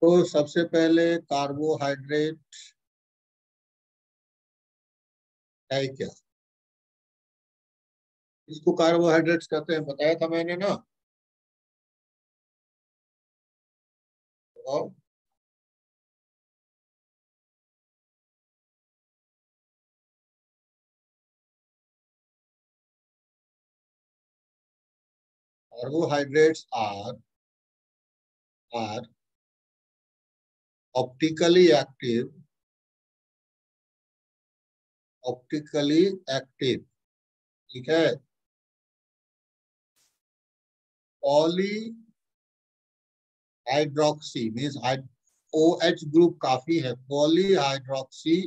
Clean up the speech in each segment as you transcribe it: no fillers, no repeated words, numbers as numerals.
तो सबसे पहले कार्बोहाइड्रेट है क्या? इसको कार्बोहाइड्रेट्स कहते हैं, बताया था मैंने ना। और carbohydrates are optically active, optically active, ठीक है। पॉलीहाइड्रोक्सी मीन्स OH ग्रुप काफी है, पॉलीहाइड्रोक्सी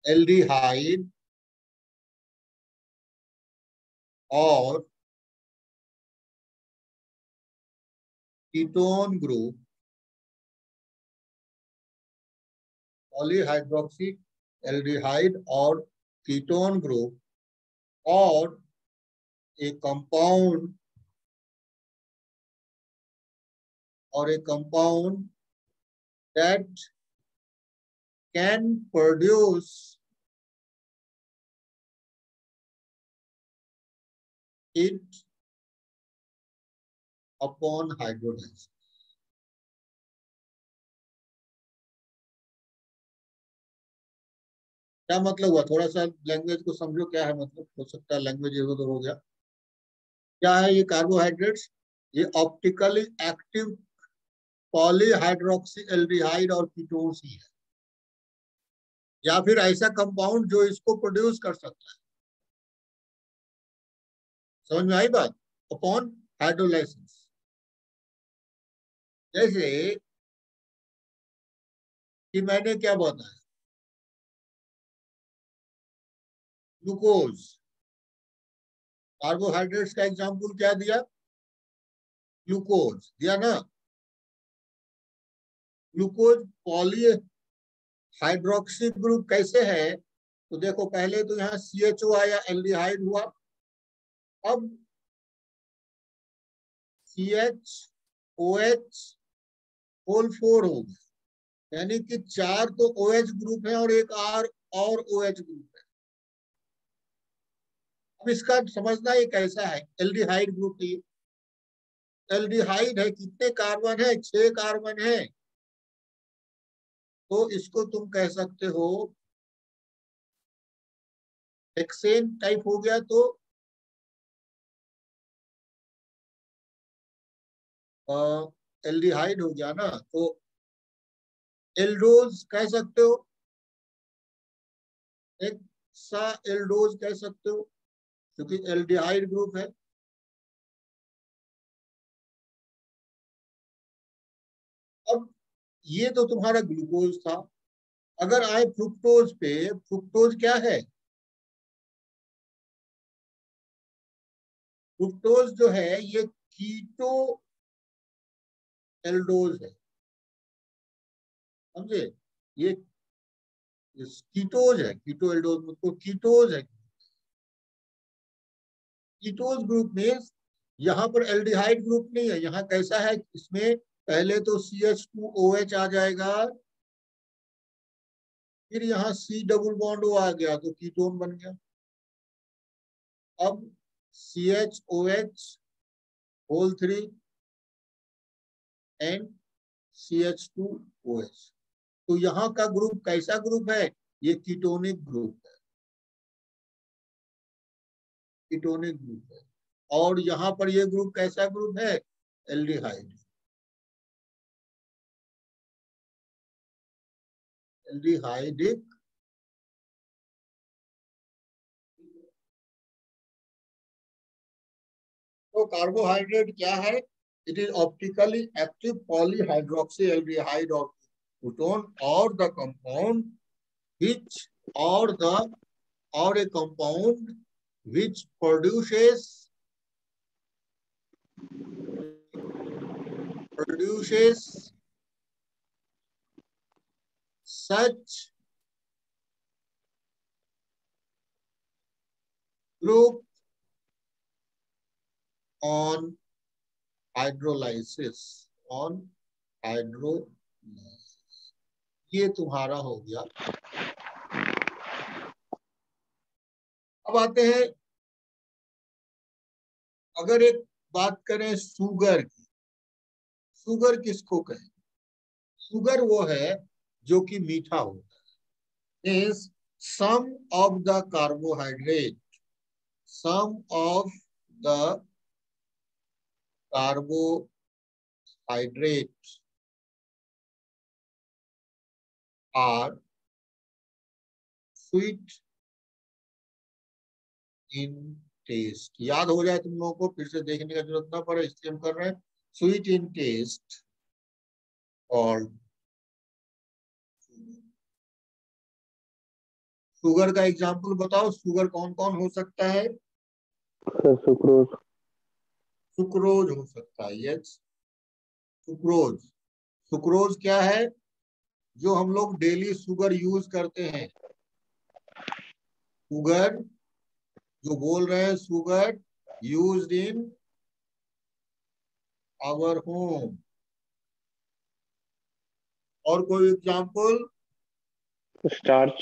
एल्डिहाइड और कीटोन ग्रुप, पॉलीहाइड्रोक्सी एल्डिहाइड और कीटोन ग्रुप और एक compound that can produce it upon hydrolysis। क्या मतलब हुआ? थोड़ा सा लैंग्वेज को समझो, क्या है मतलब, हो सकता है लैंग्वेज इधर उधर हो गया। क्या है ये कार्बोहाइड्रेट्स? ये ऑप्टिकली एक्टिव पॉलीहाइड्रोक्सी एल्डिहाइड और कीटोन्स ही है, या फिर ऐसा कंपाउंड जो इसको प्रोड्यूस कर सकता है। समझ में आई बात? Upon hydrolysis. जैसे कि मैंने क्या बताया, ग्लूकोज, कार्बोहाइड्रेट्स का एग्जांपल क्या दिया? ग्लूकोज दिया ना। ग्लूकोज पॉली हाइड्रोक्सी ग्रुप कैसे है? तो देखो, पहले तो यहाँ CHO आया, एल्डिहाइड हुआ। अब CHOH होल 4 हो गया, यानी कि 4 तो OH ग्रुप है और एक और OH ग्रुप है। अब इसका समझना ये कैसा है, एल्डिहाइड ग्रुप। एल्डिहाइड है, कितने कार्बन है? 6 कार्बन है। तो इसको तुम कह सकते हो हेक्सेन टाइप हो गया। तो एल्डिहाइड हो गया ना, तो एल्डोज कह सकते हो, एक सा एल्डोज कह सकते हो, क्योंकि एल्डिहाइड ग्रुप है। अब ये तो तुम्हारा ग्लूकोज था। अगर आए फ्रुक्टोज पे, फ्रुक्टोज क्या है? फ्रुक्टोज जो है ये कीटो एल्डोज है, समझे? ये कीटोज है, कीटो एल्डोज मतलब कीटोज है। कीटोज ग्रुप में यहाँ पर एल्डिहाइड ग्रुप नहीं है। यहाँ कैसा है, इसमें पहले तो CH2OH आ जाएगा, फिर यहाँ C डबल बॉन्ड O आ गया तो कीटोन बन गया। अब CHOH होल 3 एंड CH2OH। तो यहाँ का ग्रुप कैसा ग्रुप है? ये कीटोनिक ग्रुप है, कीटोनिक ग्रुप है। और यहाँ पर ये ग्रुप कैसा ग्रुप है? Aldehyde, aldehydic. तो कार्बोहाइड्रेट क्या है? It is optically active polyhydroxy aldehyde और कीटोन और the compound which or the or a compound which produces such group on hydrolysis, on hydrolysis, ये तुम्हारा हो गया। अब आते हैं, अगर एक बात करें शुगर की, शुगर किसको कहें? शुगर वो है जो कि मीठा होता है। Means some of the carbohydrate, some of the carbohydrate are sweet in taste. याद हो जाए तुम लोगों को, फिर से देखने का जरूरत ना पड़े, इसलिए हम कर रहे हैं। स्वीट इन टेस्ट और शुगर का एग्जाम्पल बताओ, शुगर कौन कौन हो सकता है? Sir sucrose. सुक्रोज हो सकता है, यस, सुक्रोज। सुक्रोज क्या है? जो हम लोग डेली शुगर यूज करते हैं, शुगर जो बोल रहे हैं, sugar used in our home. और कोई एग्जाम्पल? स्टार्च।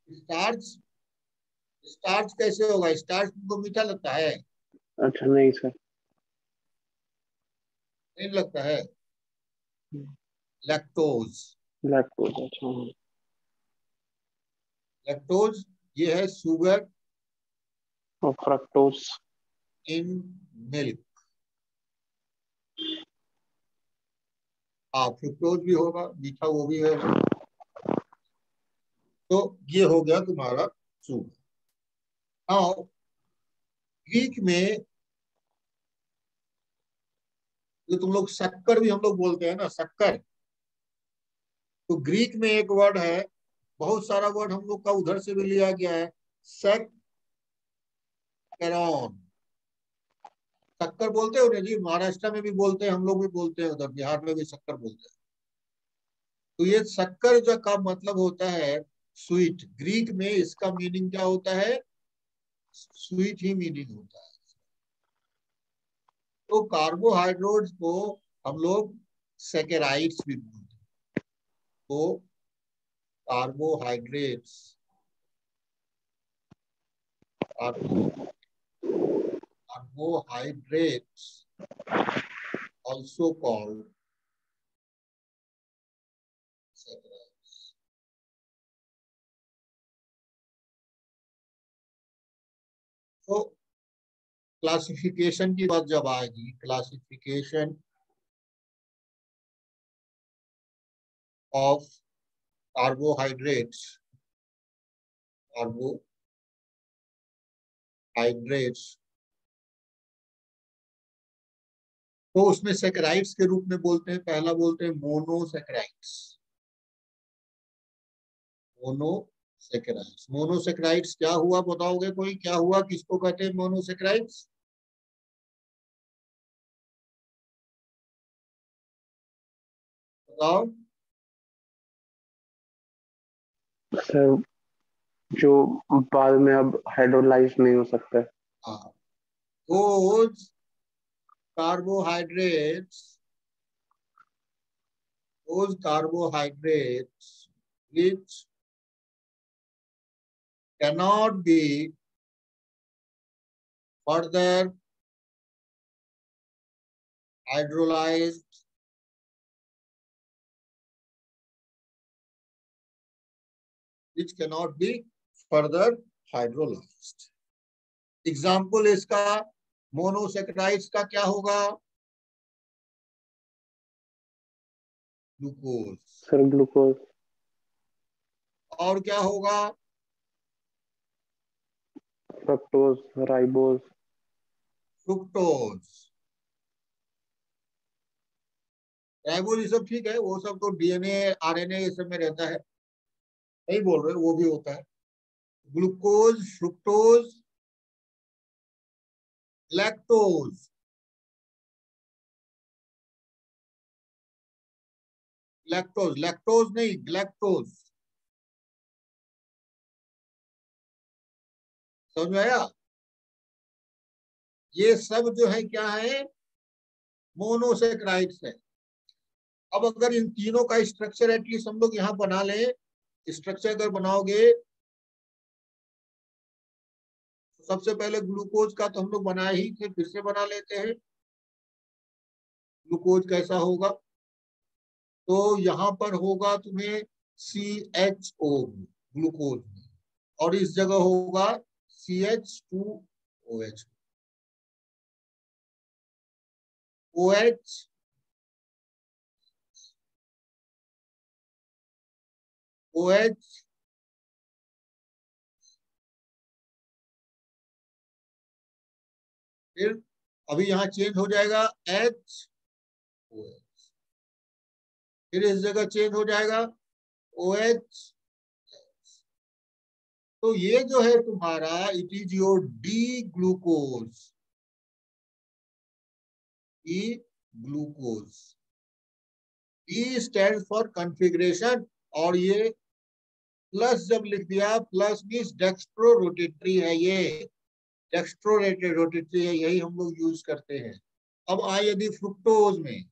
स्टार्च। स्टार्च कैसे होगा? स्टार्च तुमको मीठा लगता है? अच्छा नहीं सर। नहीं लगता है। लैक्टोज। लैक्टोज, अच्छा हाँ। लैक्टोज ये है शुगर और फ्रक्टोज। In milk. हाँ, फ्रुक्टोज भी होगा, मीठा वो भी है। तो ये हो गया तुम्हारा शुगर। हाँ, ग्रीक में जो तुम लोग शक्कर भी हम लोग बोलते हैं ना, शक्कर, तो ग्रीक में एक वर्ड है, बहुत सारा वर्ड हम लोग का उधर से भी लिया गया है, शक्करॉन। शक्कर बोलते हो ना जी, महाराष्ट्र में भी बोलते हैं, हम लोग भी बोलते हैं, उधर बिहार में भी शक्कर बोलते हैं। तो ये शक्कर जो का मतलब होता है स्वीट, ग्रीक में इसका मीनिंग क्या होता है? स्वीट ही मीनिंग होता है। तो कार्बोहाइड्रेट्स को हम लोग सैकेराइड्स भी बोलते हैं। तो carbohydrates, carbohydrates also called saccharides. तो क्लासिफिकेशन की बात जब आएगी, क्लासिफिकेशन ऑफ कार्बोहाइड्रेट्स, कार्बोहाइड्रेट्स, तो उसमें सैकराइड्स के रूप में बोलते हैं। पहला बोलते हैं मोनोसैकराइड्स। मोनोसैकराइड्स, मोनोसैकराइड्स क्या हुआ बताओगे कोई? क्या हुआ, किसको कहते हैं मोनोसैकराइड्स? बताओ। सर जो बाद में अब हाइड्रोलाइज नहीं हो सकता। हाँ, those carbohydrates, those carbohydrates which cannot be further hydrolyzed, which cannot be further hydrolyzed. Example इसका मोनोसेक्राइड्स का क्या होगा? ग्लूकोज। Sir glucose. और क्या होगा? Fructose, ribose. फ्रुक्टोज। राइबोज ये सब ठीक है, वो सब तो डीएनए आरएनए ये सब में रहता है, नहीं बोल रहे, वो भी होता है। Glucose, fructose, lactose. Lactose, lactose नहीं, ग्लैक्टोज। समझ में आया? ये सब जो है क्या है? मोनोसेक्राइड्स है। अब अगर इन तीनों का स्ट्रक्चर एटलीस्ट हम लोग यहाँ बना लें, स्ट्रक्चर अगर बनाओगे, सबसे पहले ग्लूकोज का तो हम लोग बनाए ही थे, फिर से बना लेते हैं। ग्लूकोज कैसा होगा, तो यहाँ पर होगा तुम्हें CHO ग्लूकोज में, और इस जगह होगा CH2OH, OH OH फिर अभी यहाँ चेंज हो जाएगा HOH, फिर इस जगह चेंज हो जाएगा OH। तो ये जो है तुम्हारा, it is your D glucose, D glucose. E stand for configuration, और ये प्लस जब लिख दिया, प्लस मीन्स डेक्स्ट्रो रोटेटरी है, ये डेक्स्ट्रो रोटेटरी है, यही हम लोग यूज करते हैं। अब आए यदि फ्रुक्टोज में,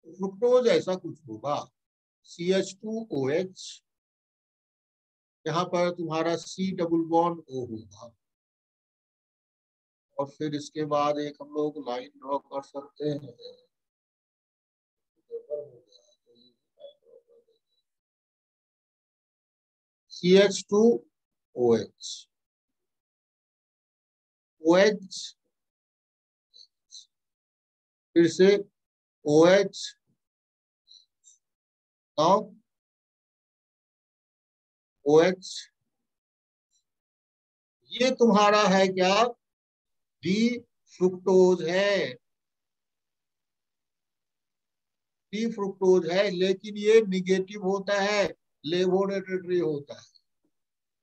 फ्रुक्टोज ऐसा कुछ होगा, CH2OH, यहाँ पर तुम्हारा C डबल बॉन्ड O होगा, और फिर इसके बाद एक हम लोग लाइन ड्रॉ कर सकते हैं। CH2OH, OH, फिर से OH, नाउ OH, ये तुम्हारा है क्या, डी फ्रुक्टोज है, डी फ्रुक्टोज है, लेकिन ये निगेटिव होता है, लेवोरेटरी होता है,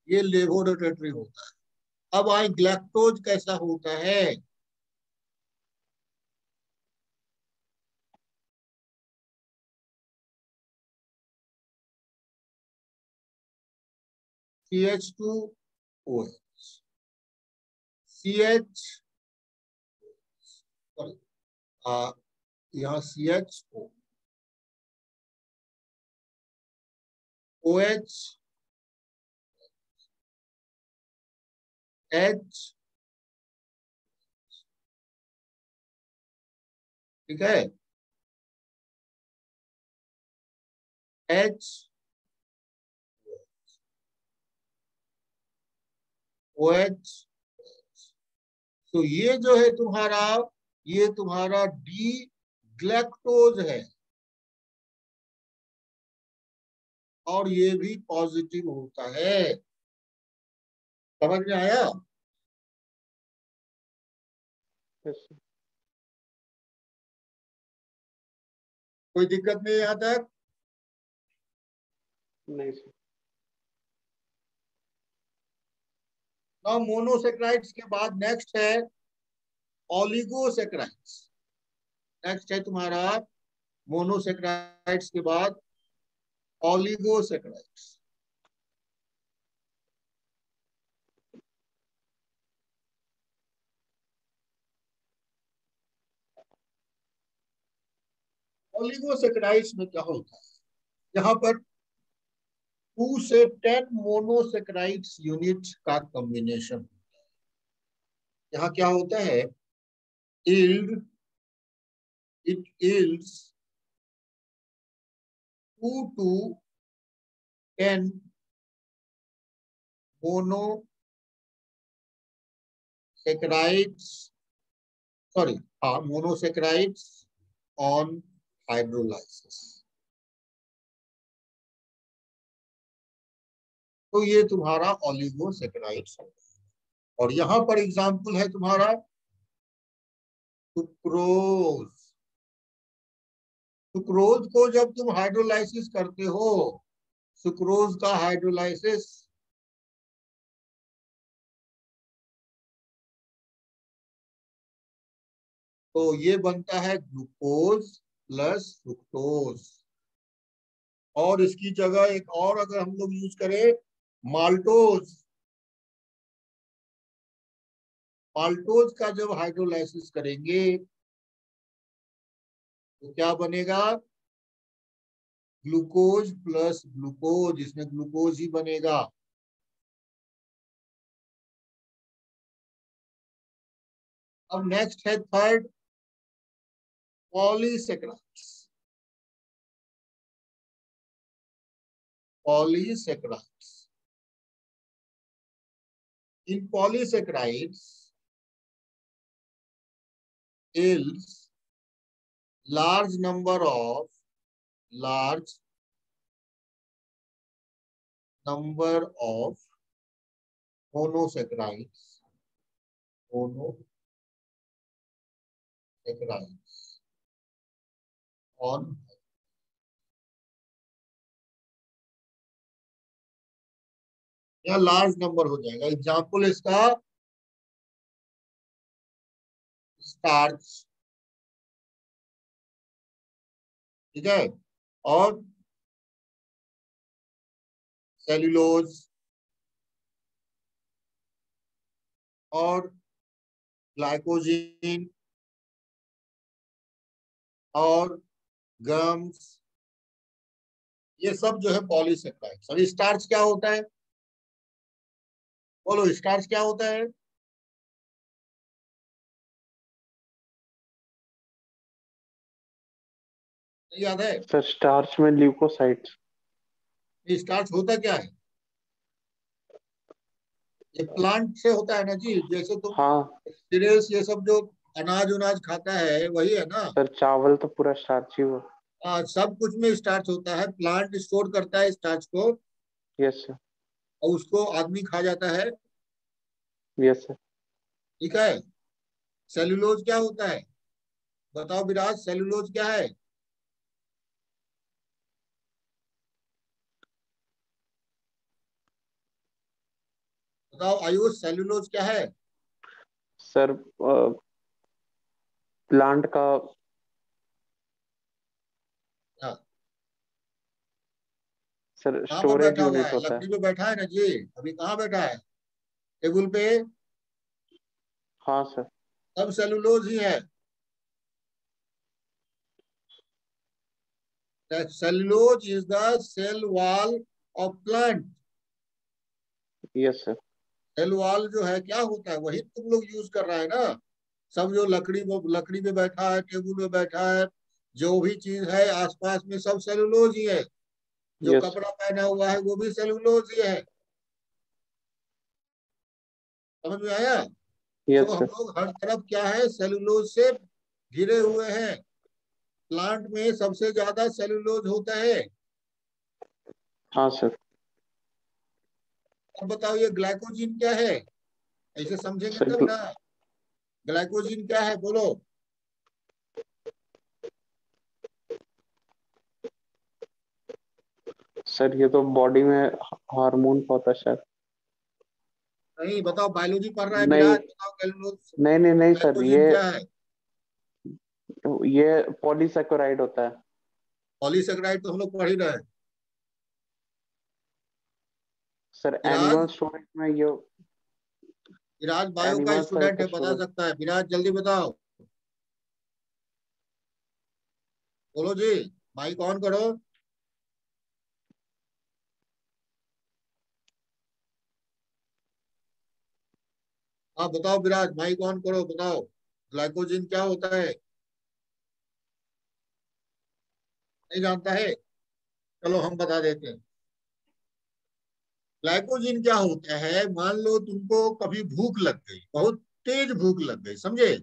ये लेवोरेटरी होता है। अब आए ग्लैक्टोज कैसा होता है, CH2OH, CH, सॉरी, यहाँ CHO, OH, H, ठीक है, H, OH। तो ये जो है तुम्हारा, ये तुम्हारा डी ग्लैक्टोज है, और ये भी पॉजिटिव होता है। समझ में आया? Yes sir. कोई दिक्कत नहीं यहाँ तक? नहीं सर। ना, मोनोसेक्राइड्स के बाद नेक्स्ट है ओलिगोसेक्राइड्स। नेक्स्ट है तुम्हारा मोनोसेक्राइड्स के बाद ओलिगोसेक्राइड्स। ओलिगोसेक्राइड्स में क्या होता है, यहाँ पर 2 से 10 मोनोसेक्राइड्स यूनिट का कॉम्बिनेशन होता है। यहाँ क्या होता है, yield, it yields 2 to 10 monosaccharides, sorry, monosaccharides on hydrolysis। तो ये तुम्हारा ओलिगोसेक्राइड्स है। और यहां पर एग्जांपल है तुम्हारा सुक्रोज। सुक्रोज को जब तुम हाइड्रोलाइसिस करते हो, सुक्रोज का हाइड्रोलाइसिस, तो ये बनता है ग्लूकोज प्लस फ्रुक्टोज। और इसकी जगह एक और अगर हम लोग यूज करें, माल्टोज, माल्टोज का जब हाइड्रोलाइसिस करेंगे तो क्या बनेगा, ग्लूकोज प्लस ग्लूकोज, इसमें ग्लूकोज ही बनेगा। अब नेक्स्ट है third, polysaccharides. Polysaccharides, in polysaccharides is large number of monosaccharides on, या लार्ज नंबर हो जाएगा। एग्जाम्पल इसका स्टार्च, ठीक है, और सेल्यूलोज और ग्लाइकोजीन और गम्स, ये सब जो है पॉलीसेक्राइड्स। अभी स्टार्च क्या होता है, बोलो स्टार्च क्या होता है? नहीं याद है? सर स्टार्च में ल्यूकोसाइड्स। ये स्टार्च होता क्या है? ये प्लांट से होता है ना जी, जैसे तुम हाँ सीरियल्स ये सब जो अनाज उनाज खाता है वही है ना। सर, चावल तो पूरा स्टार्च ही हुआ। सब कुछ में स्टार्च होता है, प्लांट स्टोर करता है स्टार्च को यस सर। और उसको आदमी खा जाता है, यस सर। ठीक है। सेल्यूलोज क्या होता है, बताओ विराज, सेल्यूलोज क्या है? बताओ आयुष, सेल्यूलोज क्या है? सर प्लांट का। हाँ, सर कहाँ पर स्टोरेज बैठा हुआ यूनिट है? होता है। लकड़ी पे बैठा है ना जी, अभी कहाँ बैठा है? टेबल पे? हाँ सर। सब सेल्यूलोज ही है। Cellulose is the cell wall of plant. Yes sir. Cell wall जो है क्या होता है, वही तुम लोग यूज कर रहा है ना। सब जो लकड़ी पे बैठा है, टेबल पे बैठा है, जो भी चीज है आसपास में सब सेलुलोज ही है। जो यस। कपड़ा पहना हुआ है वो भी सेलुलोज ही है। समझ में आया? तो यस हम सर। लोग हर तरफ क्या है, सेलुलोज से घिरे हुए हैं। प्लांट में सबसे ज्यादा सेलुलोज होता है। हाँ सर। अब बताओ ये ग्लाइकोजिन क्या है, ऐसे समझेंगे सर तब ना। ग्लाइकोजिन क्या है बोलो? सर ये तो बॉडी में हार्मोन होता है शायद। नहीं, बताओ, बायोलॉजी पढ़ रहा है नहीं विराज, बताओ ग्लूकोज नहीं नहीं नहीं सर, ग्लाइकोजिन क्या है? ये पॉलीसेकेराइड होता है। पॉलीसेकेराइड तो हम लोग पढ़ ही रहे हैं। सर विराज, एनिमल स्टोरेज में ये। विराज बायो का एनिमल सेल स्टूडेंट का है, बता स्टोरेज। सकता है। विराज जल्दी बताओ, बोलो जी, माइक ऑन करो। हाँ बताओ विराज, माइक ऑन करो, बताओ ग्लाइकोजिन क्या होता है? नहीं जानता है? चलो हम बता देते हैं। ग्लाइकोजिन क्या होता है, मान लो तुमको कभी भूख लग गई, बहुत तेज भूख लग गई, समझे,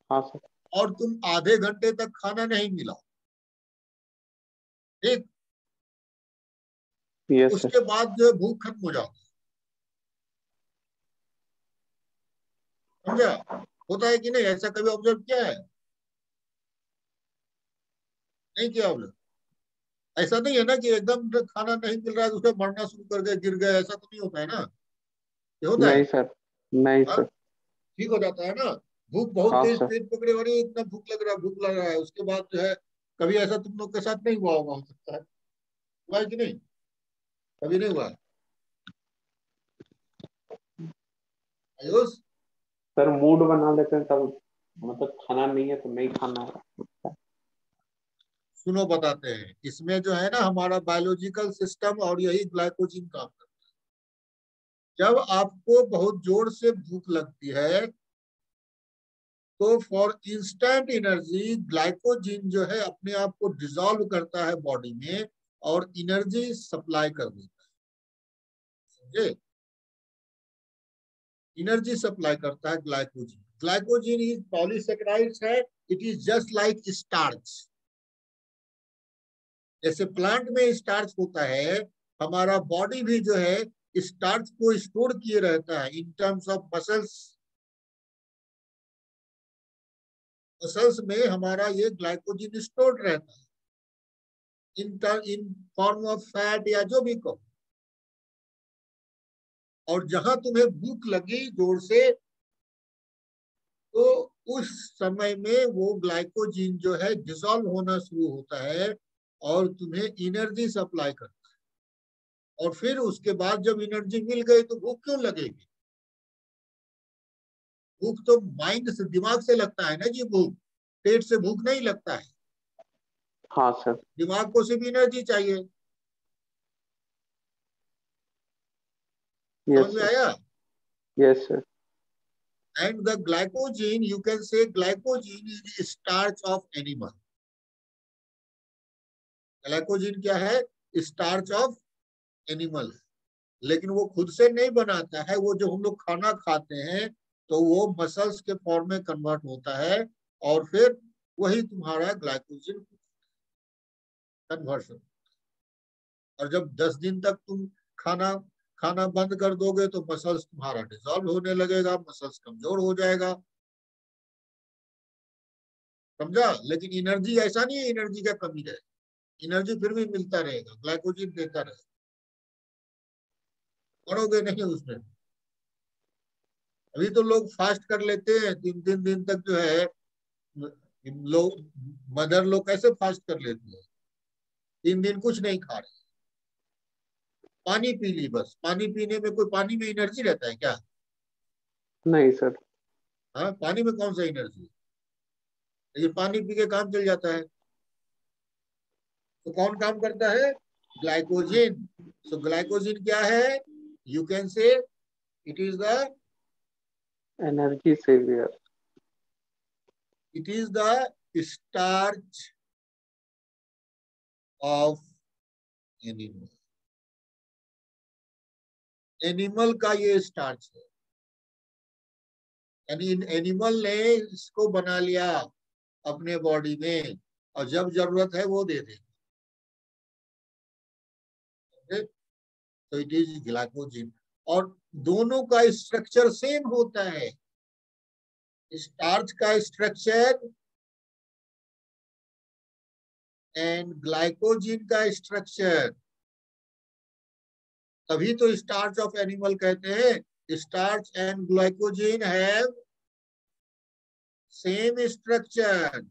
हाँ सर। और तुम आधे घंटे तक खाना नहीं मिला, ठीक, यस सर। उसके बाद जो है भूख खत्म हो जाओ, समझा? होता है कि नहीं, ऐसा कभी ऑब्जर्व किया है? नहीं किया ऑब्जर्व? ऐसा नहीं है ना कि एकदम खाना नहीं मिल रहा है तो उसमें मरना शुरू कर गए, गिर गए, ऐसा तो नहीं होता है ना? ये होता है? नहीं सर। नहीं हाँ, सर। ठीक हो जाता है ना। भूख बहुत हाँ तेज, सर। पेट पकड़े, और इतना भूख लग रहा है, भूख लग रहा है, उसके बाद जो है कभी ऐसा तुम लोग के साथ नहीं हुआ होगा, हो सकता है। हुआ है कि नहीं? कभी नहीं हुआ है? आयुष, सर मूड बना लेते हैं तब। मतलब खाना नहीं है तो नहीं खाना है। सुनो बताते हैं, इसमें जो है ना हमारा बायोलॉजिकल सिस्टम और यही ग्लाइकोजिन काम करता है। जब आपको बहुत जोर से भूख लगती है तो फॉर इंस्टेंट एनर्जी ग्लाइकोजिन जो है अपने आप को डिसॉल्व करता है बॉडी में और एनर्जी सप्लाई कर देता है, समझे? एनर्जी सप्लाई करता है ग्लाइकोजिन। ग्लाइकोजिन इज पॉलीसेकेराइड्स है, it is just like starch. जैसे प्लांट में स्टार्च होता है, हमारा बॉडी भी जो है स्टार्च को स्टोर किए रहता है in terms of muscles. Muscles में हमारा ये ग्लाइकोजिन स्टोर्ड रहता है इन फॉर्म ऑफ फैट या जो भी कहो। और जहां तुम्हें भूख लगी जोर से तो उस समय में वो ग्लाइकोजिन जो है डिसॉल्व होना शुरू होता है और तुम्हें एनर्जी सप्लाई करता है। और फिर उसके बाद जब एनर्जी मिल गई तो भूख क्यों लगेगी? भूख तो माइंड से, दिमाग से लगता है ना जी। भूख पेट से भूख नहीं लगता है, हाँ सर। दिमाग को सिर्फ एनर्जी चाहिए। यस समझ में सर। आया? Yes sir. And the glycogen, you can say glycogen is starch of animal. Glycogen क्या है? Starch of animal. लेकिन वो खुद से नहीं बनाता है, वो जो हम लोग खाना खाते हैं तो वो मसल्स के फॉर्म में कन्वर्ट होता है और फिर वही तुम्हारा ग्लाइकोजन कन्वर्शन। और जब 10 दिन तक तुम खाना खाना बंद कर दोगे तो मसल्स तुम्हारा डिसॉल्व होने लगेगा, मसल्स कमजोर हो जाएगा। समझा? लेकिन एनर्जी ऐसा नहीं है एनर्जी का कमी है, एनर्जी फिर भी मिलता रहेगा, ग्लाइकोजन देता रहेगा, बढ़ोगे नहीं उसमें। अभी तो लोग फास्ट कर लेते हैं 3 3 दिन तक जो है। लोग, मदर लोग कैसे फास्ट कर लेती है? 3 दिन कुछ नहीं खा रहे, पानी पी ली बस। पानी पीने में कोई, पानी में एनर्जी रहता है क्या? नहीं सर। हाँ, पानी में कौन सा एनर्जी है? लेकिन पानी पी के काम चल जाता है। तो कौन काम करता है? ग्लाइकोजिन। सो ग्लाइकोजिन क्या है? You can say it is the energy saviour. It is the starch of animal. Animal का ये स्टार्च है, यानी एनिमल ने इसको बना लिया अपने बॉडी में और जब जरूरत है वो दे दे। तो इट इज ग्लाइकोजिन। और दोनों का स्ट्रक्चर सेम होता है। स्टार्च का स्ट्रक्चर एंड ग्लाइकोजिन का स्ट्रक्चर। तभी तो स्टार्च ऑफ एनिमल कहते हैं। Starch and glycogen have same structure.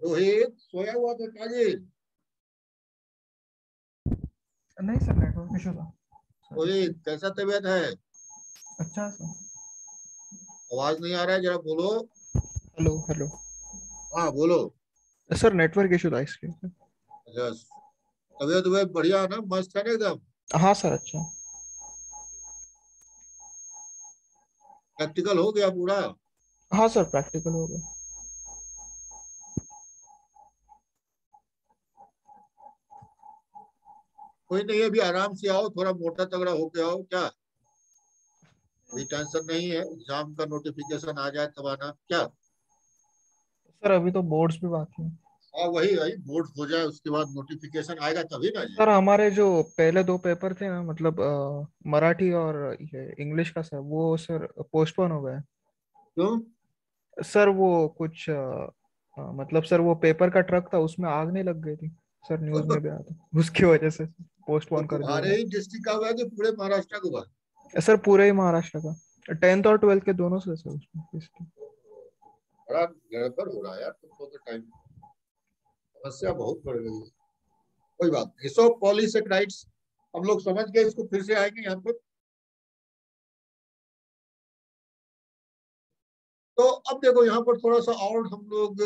Rohit सोया हुआ था काजिल? नहीं सर, नेटवर्क इशू था। रोहित कैसा तबीयत है? अच्छा सर। आवाज नहीं आ रहा है, जरा बोलो। Hello hello. हाँ बोलो। सर नेटवर्क इशू था इसलिए। अच्छा, तबीयत वबीयत बढ़िया है ना? मस्त है ना एकदम? हाँ सर, अच्छा। प्रैक्टिकल हो गया पूरा? हाँ सर, प्रैक्टिकल हो गया। कोई नहीं, अभी आराम से आओ, थोड़ा मोटा तगड़ा होके आओ। क्या अभी टेंशन नहीं है? एग्जाम का नोटिफिकेशन आ जाए तब आना। क्या? सर अभी तो बोर्ड्स भी बाकी हैं। हाँ वही वही, बोर्ड हो जाए उसके बाद नोटिफिकेशन आएगा तभी ना जी। सर हमारे जो पहले दो पेपर थे ना, मतलब मराठी और ये इंग्लिश का सर, वो सर पोस्टपोन हो गए। क्यों? सर वो कुछ मतलब सर वो पेपर का ट्रक था, उसमें आग नहीं लग गई थी। सर न्यूज में भी आया था, उसकी वजह से तो पोस्टपोन कर दिया तुम्हारे गया। ही डिस्ट्रिक्ट का हुआ है कि पूरे महाराष्ट्र का हुआ है? सर पूरे ही महाराष्ट्र का, 10th और 12th के दोनों से सर उसमें इसलिए। बड़ा गड़बड़ हो रहा है यार तुमको तो। टाइम, समस्या बहुत बढ़ गई है। कोई बात नहीं। सो पॉलीसेक्राइड्स हम लोग समझ गए, इसको फिर से आएंगे यहाँ पे। तो अब देखो यहाँ पर थोड़ा सा और हम लोग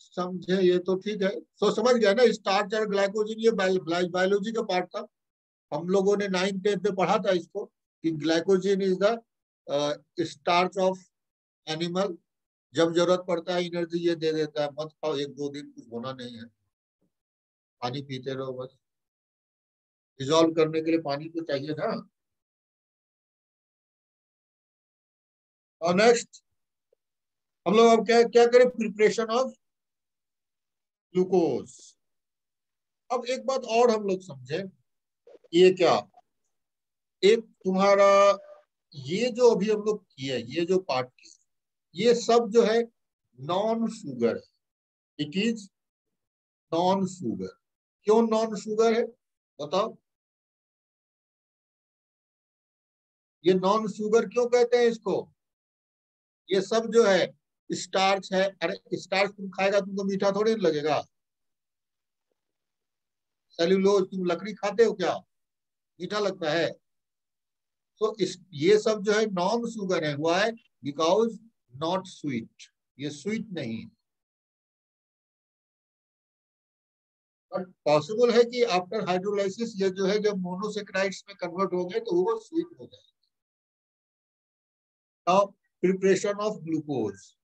समझे, ये तो ठीक है, तो समझ गया ना, स्टार्च और ग्लाइकोजन ये बायोलॉजी का पार्ट था। हम लोगों ने 9th-10th में पढ़ा था इसको कि glycogen is the starch of animal, जब जरूरत पड़ता है एनर्जी ये दे देता है। मत खाओ 1-2 दिन, कुछ होना नहीं है, पानी पीते रहो बस, डिजोल्व करने के लिए पानी तो चाहिए ना। और नेक्स्ट हम लोग अब क्या क्या करें, प्रिपरेशन ऑफ ग्लूकोज। अब एक बात और हम लोग समझे, ये क्या, एक तुम्हारा ये जो अभी हम लोग किए, ये जो पार्ट किए, ये सब जो है नॉन शुगर है। It is non sugar. क्यों नॉन शुगर है बताओ, ये नॉन शुगर क्यों कहते हैं इसको? ये सब जो है स्टार्च है। अरे स्टार्च तुम खाएगा तुमको मीठा थोड़ी ना लगेगा। सेल्यूलोज, तुम लकड़ी खाते हो क्या, मीठा लगता है? तो इस ये सब जो है नॉन शुगर है। व्हाई? बिकॉज नॉट स्वीट, ये स्वीट नहीं है। बट पॉसिबल है कि आफ्टर हाइड्रोलाइसिस ये जो है जब मोनोसेक्राइड्स में कन्वर्ट हो गए तो वो स्वीट हो जाए। Now preparation of glucose,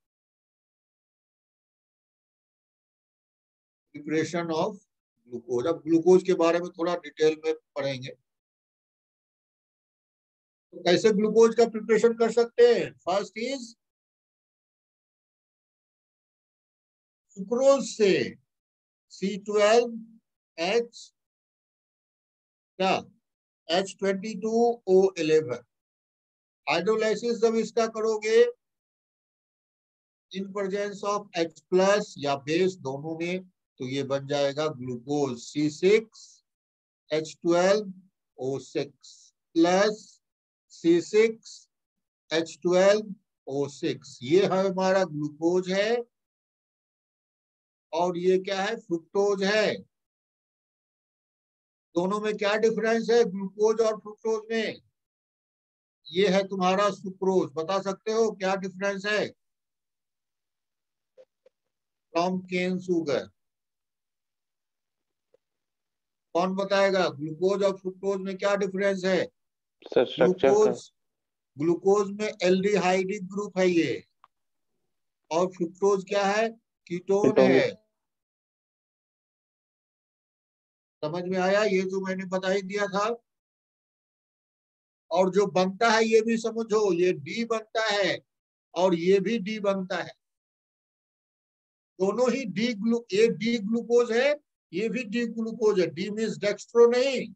preparation of glucose. अब ग्लूकोज के बारे में थोड़ा डिटेल में पढ़ेंगे। तो कैसे ग्लूकोज का प्रिपरेशन कर सकते हैं? फर्स्ट इज सुक्रोज से C12H क्या H22O11। हाइड्रोलाइसिस जब इसका करोगे in presence of H plus या बेस दोनों में, तो ये बन जाएगा ग्लूकोज C6H12O6 प्लस C6H12O6। ये हमारा ग्लूकोज है। और ये क्या है? फ्रुक्टोज है। दोनों में क्या डिफरेंस है ग्लूकोज और फ्रुक्टोज में? ये है तुम्हारा सुक्रोज। बता सकते हो क्या डिफरेंस है फ्रॉम केन शुगर? कौन बताएगा ग्लूकोज और फ्रुक्टोज में क्या डिफरेंस है? Sir structure sir. Glucose, glucose में एल्डिहाइडिक ग्रुप है ये, और फ्रुक्टोज क्या है? कीटोन है। कीटोनिक। समझ में आया ये जो मैंने बता ही दिया था? और जो बनता है ये भी समझो, ये डी बनता है और ये भी डी बनता है। दोनों ही ये डी ग्लूकोज है, ये भी डी ग्लूकोज है। डी मीन्स डेक्स्ट्रो नहीं,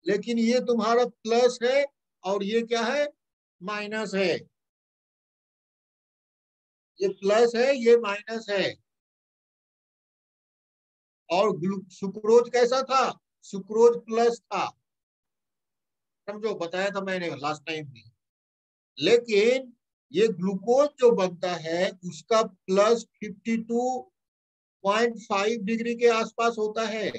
लेकिन ये तुम्हारा प्लस है और ये क्या है? माइनस है। ये प्लस है, ये माइनस है। और सुक्रोज कैसा था? सुक्रोज प्लस था। समझो, बताया था मैंने लास्ट टाइम भी। लेकिन ये ग्लूकोज जो बनता है उसका प्लस 52.5 डिग्री के आसपास होता है।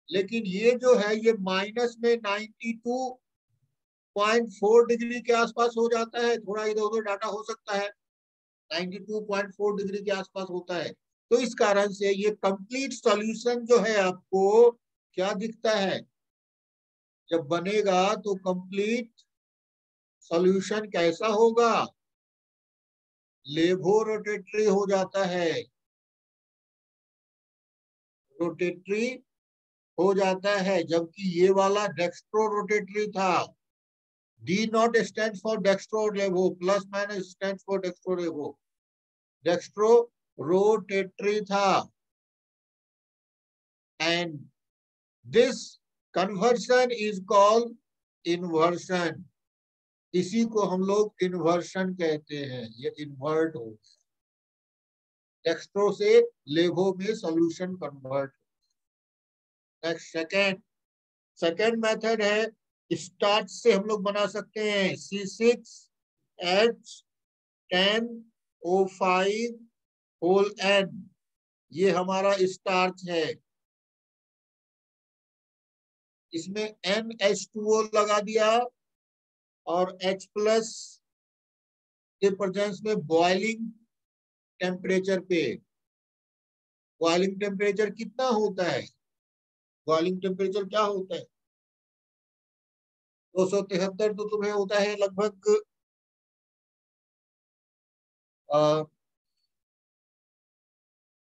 लेकिन ये जो है ये माइनस में 92.4 डिग्री के आसपास हो जाता है। थोड़ा इधर उधर डाटा हो सकता है, 92.4 डिग्री के आसपास होता है। तो इस कारण से ये कंप्लीट सॉल्यूशन जो है आपको क्या दिखता है? जब बनेगा तो कंप्लीट सॉल्यूशन कैसा होगा? लेवो-रोटेटरी हो जाता है। रोटेटरी हो जाता है, जबकि ये वाला डेक्स्ट्रो रोटेटरी था। D not stand for dextro levo, plus minus stand for dextro levo. Dextro rotatory था। And this conversion is called inversion. इसी को हम लोग इन्वर्शन कहते हैं। ये इन्वर्ट हो, डेक्स्ट्रो से लेवो में solution convert. Next second method है, स्टार्च से हम लोग बना सकते हैं C6H10O5 ये हमारा स्टार्च है। इसमें NH2O लगा दिया और H प्लस के प्रेजेंस में बॉइलिंग टेम्परेचर पे, बॉइलिंग टेम्परेचर कितना होता है, बॉइलिंग टेम्परेचर क्या होता है, 273 तो तुम्हें होता है लगभग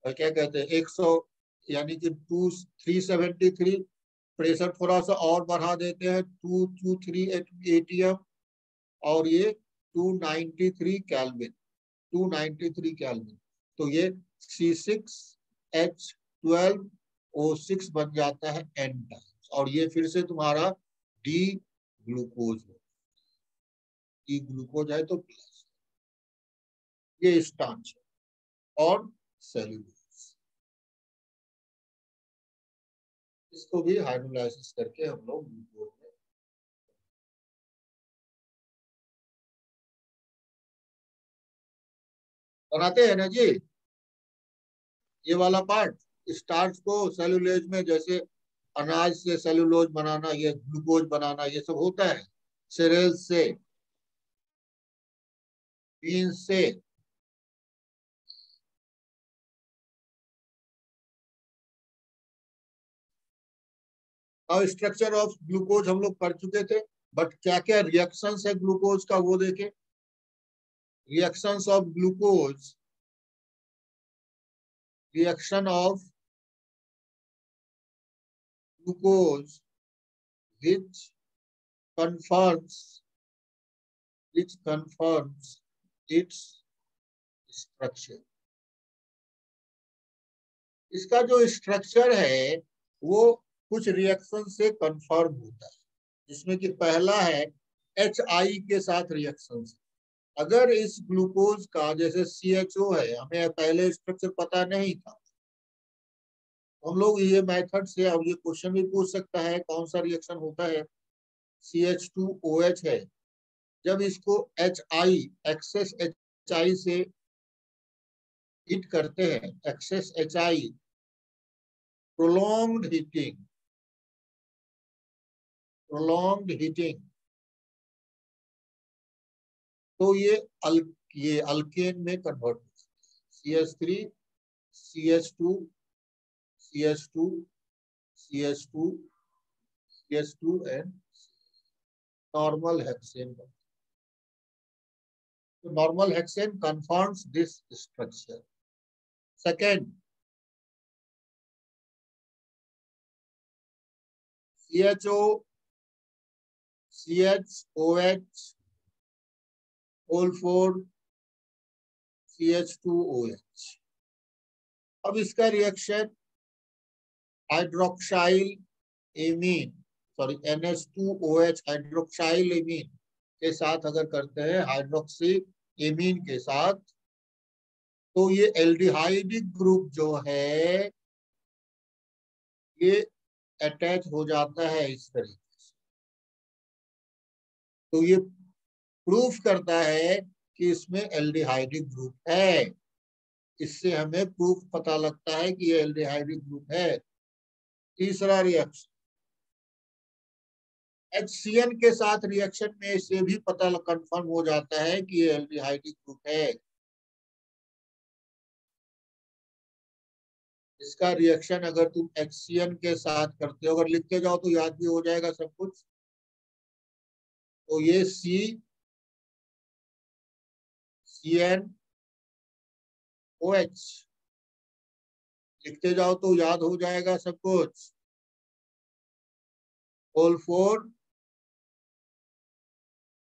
क्या कहते हैं 100, यानी कि 373। प्रेशर थोड़ा सा और बढ़ा देते हैं 223 atm, और ये 293 केल्विन, तो ये C6H12O6 बन जाता है N टाइम्स, और ये फिर से तुम्हारा डी ग्लूकोज है तो प्लस, ये स्टार्च और सेल्यूलोज, इसको भी हाइड्रोलाइसिस करके हम लोग ग्लूकोज में बनाते हैं ना जी। ये वाला पार्ट, स्टार्च को सेल्यूलोज में, जैसे अनाज से सेल्यूलोज बनाना, ये ग्लूकोज बनाना, ये सब होता है सीरियल्स से, बीन्स से। और स्ट्रक्चर ऑफ ग्लूकोज हम लोग पढ़ चुके थे, बट क्या क्या रिएक्शंस है ग्लूकोज का वो देखें। Reactions of glucose, reaction of glucose which confirms its structure। इसका जो स्ट्रक्चर है वो कुछ रिएक्शन से कंफर्म होता है, जिसमें कि पहला है HI के साथ रिएक्शन। अगर इस ग्लूकोज का जैसे CHO है, हमें पहले स्ट्रक्चर पता नहीं था, हम लोग ये मेथड से, अब ये क्वेश्चन भी पूछ सकता है कौन सा रिएक्शन होता है, CH2OH है, जब इसको HI, एक्सेस HI से हीट करते हैं, एक्सेस HI, प्रोलॉन्ग्ड हीटिंग, तो ये अल्केन में कन्वर्ट होता है, CH3 CH2 CH2 CH2 CH2 and normal hexane. तो normal hexane confirms this structure. Second, CHO CHOH whole 4 CH2OH। अब इसका reaction hydroxyl amine, sorry NH2OH hydroxyl amine के साथ अगर करते हैं, हाइड्रोक्सी एमीन के साथ, तो ये एल्डिहाइडिक ग्रुप जो है ये अटैच हो जाता है इस तरीके से। तो ये प्रूफ करता है कि इसमें एल्डिहाइडिक ग्रुप है, इससे हमें प्रूफ पता लगता है कि ये एल्डिहाइडिक ग्रुप है। तीसरा रिएक्शन HCN के साथ रिएक्शन में से भी पता कंफर्म हो जाता है कि ये एल्डिहाइडिक ग्रुप है। इसका रिएक्शन अगर तुम HCN के साथ करते हो, अगर लिखते जाओ तो याद भी हो जाएगा सब कुछ। तो ये CNOH लिखते जाओ तो याद हो जाएगा सब कुछ, whole 4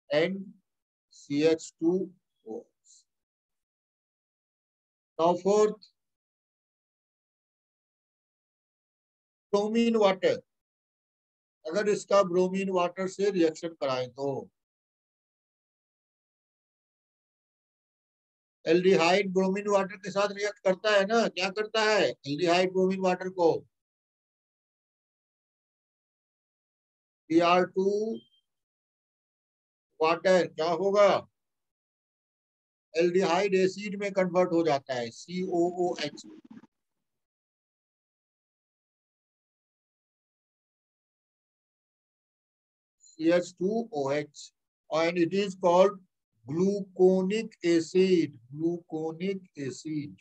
and CH2O। Now fourth, bromine water. अगर इसका ब्रोमीन वाटर से रिएक्शन कराएं तो एल्डिहाइड ब्रोमीन वाटर के साथ रिएक्ट करता है ना, क्या करता है एल्डिहाइड ब्रोमीन वाटर को, Br2 वाटर क्या होगा, एल्डिहाइड एसिड में कन्वर्ट हो जाता है, COOH। CH2OH and it is called gluconic acid, gluconic acid,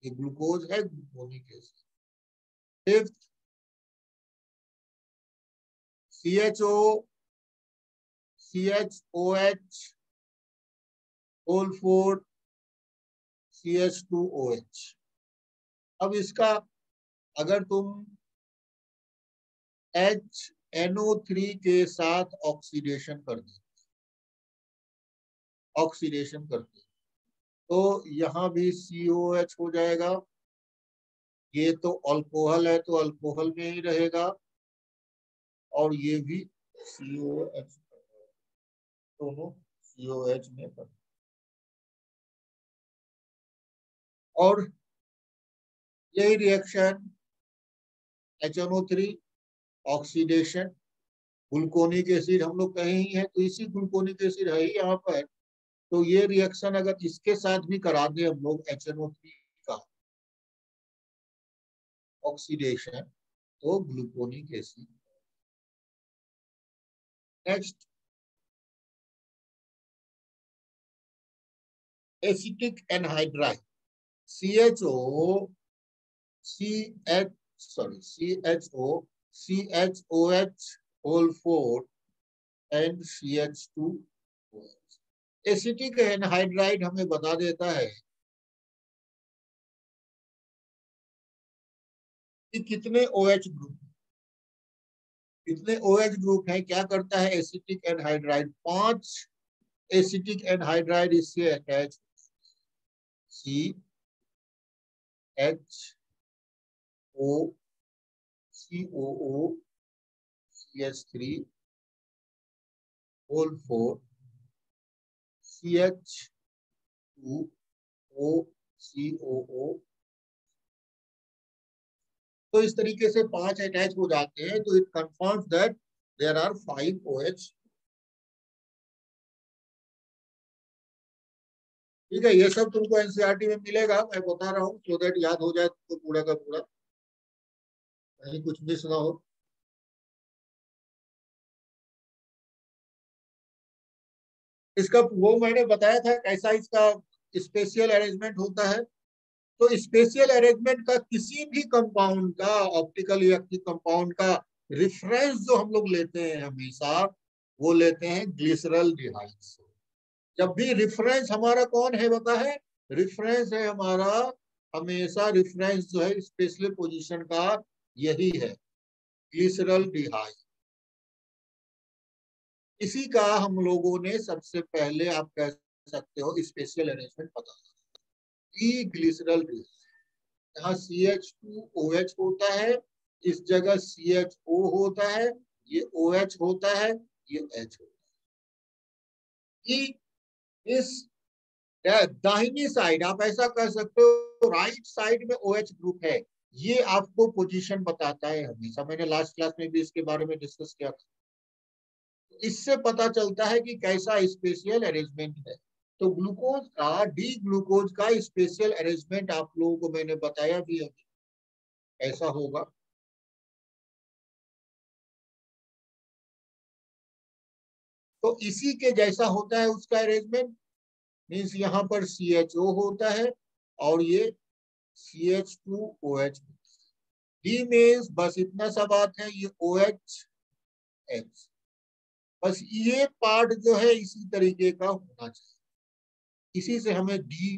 ये ग्लूकोज है, gluconic acid. Fifth CHO, CHOH whole 4 CH2OH। अब इसका अगर तुम HNO3 के साथ ऑक्सीडेशन कर दे, ऑक्सीडेशन करते तो यहाँ भी COH हो जाएगा। ये तो अल्कोहल है तो अल्कोहल में ही रहेगा, और ये भी COH, दोनों COH में बने। और यही reaction HNO3 oxidation, gluconic acid हम लोग कहे ही है, तो इसी ग्लूकोनिक एसिड है ही यहाँ पर। तो ये रिएक्शन अगर इसके साथ भी करा दे हम लोग HNO3 का ऑक्सीडेशन, तो gluconic acid. Next acetic anhydride, CHO, CHOH whole 4 and CH2OH। Acetic anhydride हमें बता देता है कि कितने OH ग्रुप, कितने OH ग्रुप है। क्या करता है एसिटिक एनहाइड्राइड, 5 एसिटिक एनहाइड्राइड इससे attach, CHO, COO, CH3 whole 4 CH2O, COO। तो इस तरीके से 5 अटैच हो जाते हैं, तो it confirms that there are 5 OH। ठीक है, ये सब तुमको एनसीईआरटी में मिलेगा, मैं बता रहा हूँ सो दैट याद हो जाए तुमको पूरा का पूरा, कहीं कुछ मिस ना हो। इसका वो मैंने बताया था कैसा इसका स्पेशल अरेंजमेंट होता है। तो स्पेशल अरेंजमेंट का किसी भी कंपाउंड का, ऑप्टिकल इलेक्ट्रिक कंपाउंड का रेफरेंस जो हम लोग लेते हैं हमेशा, वो लेते हैं ग्लिसरॉल्डिहाइड से। जब भी रेफरेंस हमारा कौन है बता है, रेफरेंस है हमारा हमेशा, रेफरेंस जो है स्पेशल पोजीशन का यही है, ग्लिसरॉल्डिहाइड। इसी का हम लोगों ने सबसे पहले, आप कह सकते हो, स्पेशल अरेंजमेंट पता ग्लिसरॉल्डिहाइड। यहाँ CH2OH होता है, इस जगह CHO होता है, ये OH होता है, ये H होता है। इस दाहिनी साइड आप ऐसा कर सकते हो, राइट साइड में OH ग्रुप है, ये आपको पोजीशन बताता है हमेशा। मैंने लास्ट क्लास में भी इसके बारे में डिस्कस किया था। इससे पता चलता है कि कैसा स्पेशल अरेंजमेंट है। तो ग्लूकोज का, डी ग्लूकोज का स्पेशल अरेंजमेंट आप लोगों को मैंने बताया भी है, ऐसा होगा। तो इसी के जैसा होता है उसका अरेंजमेंट, मीन्स यहाँ पर CHO होता है और ये CH2OH। डी मीन्स बस इतना सा बात है, ये OH H, बस ये पार्ट जो है इसी तरीके का होना चाहिए। इसी से हमें डी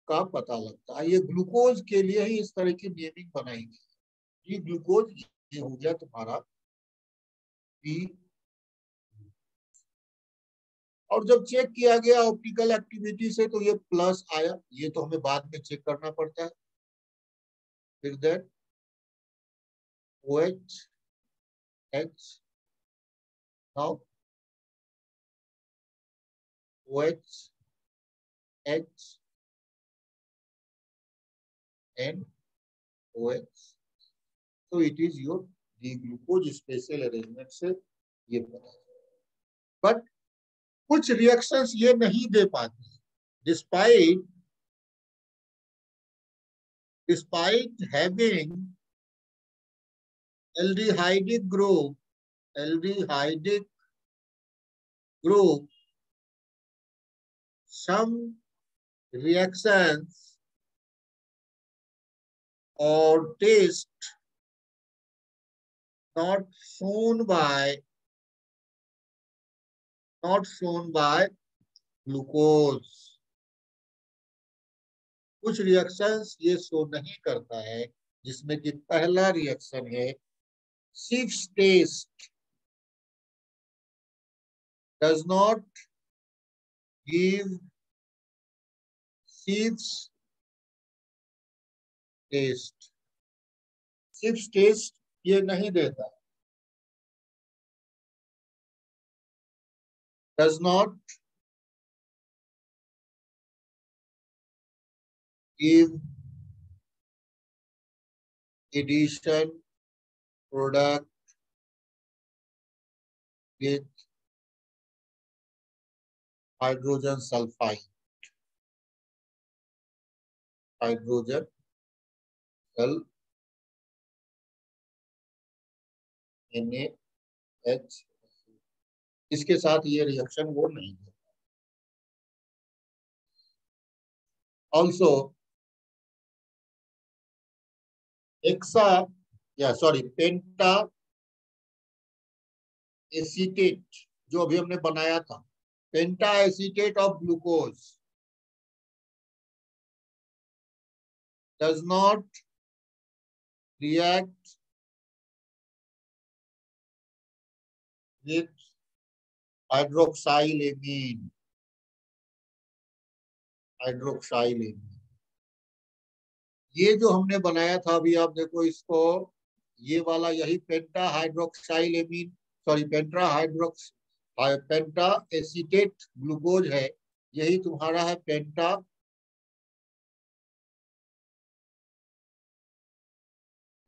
का पता लगता है। ये ग्लूकोज के लिए ही इस तरह की नेमिंग बनाई गई। ये ग्लूकोज, ये हो गया तुम्हारा डी। और जब चेक किया गया ऑप्टिकल एक्टिविटी से तो ये प्लस आया, ये तो हमें बाद में चेक करना पड़ता है। फिर then OH H, now OH H and OH, so it is your D-glucose special arrangement से ये पता है। बट कुछ रिएक्शंस ये नहीं दे पाती, despite having aldehydic group, some reactions or taste not shown by glucose. कुछ रिएक्शंस ये शो नहीं करता है, जिसमें कि पहला रिएक्शन है Schiff's test does not give Schiff's test. Schiff's test ये नहीं देता, does not give addition product with hydrogen sulfide, hydrogen NaH, इसके साथ ये रिएक्शन वो नहीं है। ऑल्सो पेंटा एसीटेट जो अभी हमने बनाया था, penta acetate of glucose does not react with hydroxylamine. ये जो हमने बनाया था अभी, आप देखो इसको, ये वाला यही पेंटा हाइड्रोक्साइलेमीन, पेंटा एसीटेट ग्लूकोज है, यही तुम्हारा है पेंटा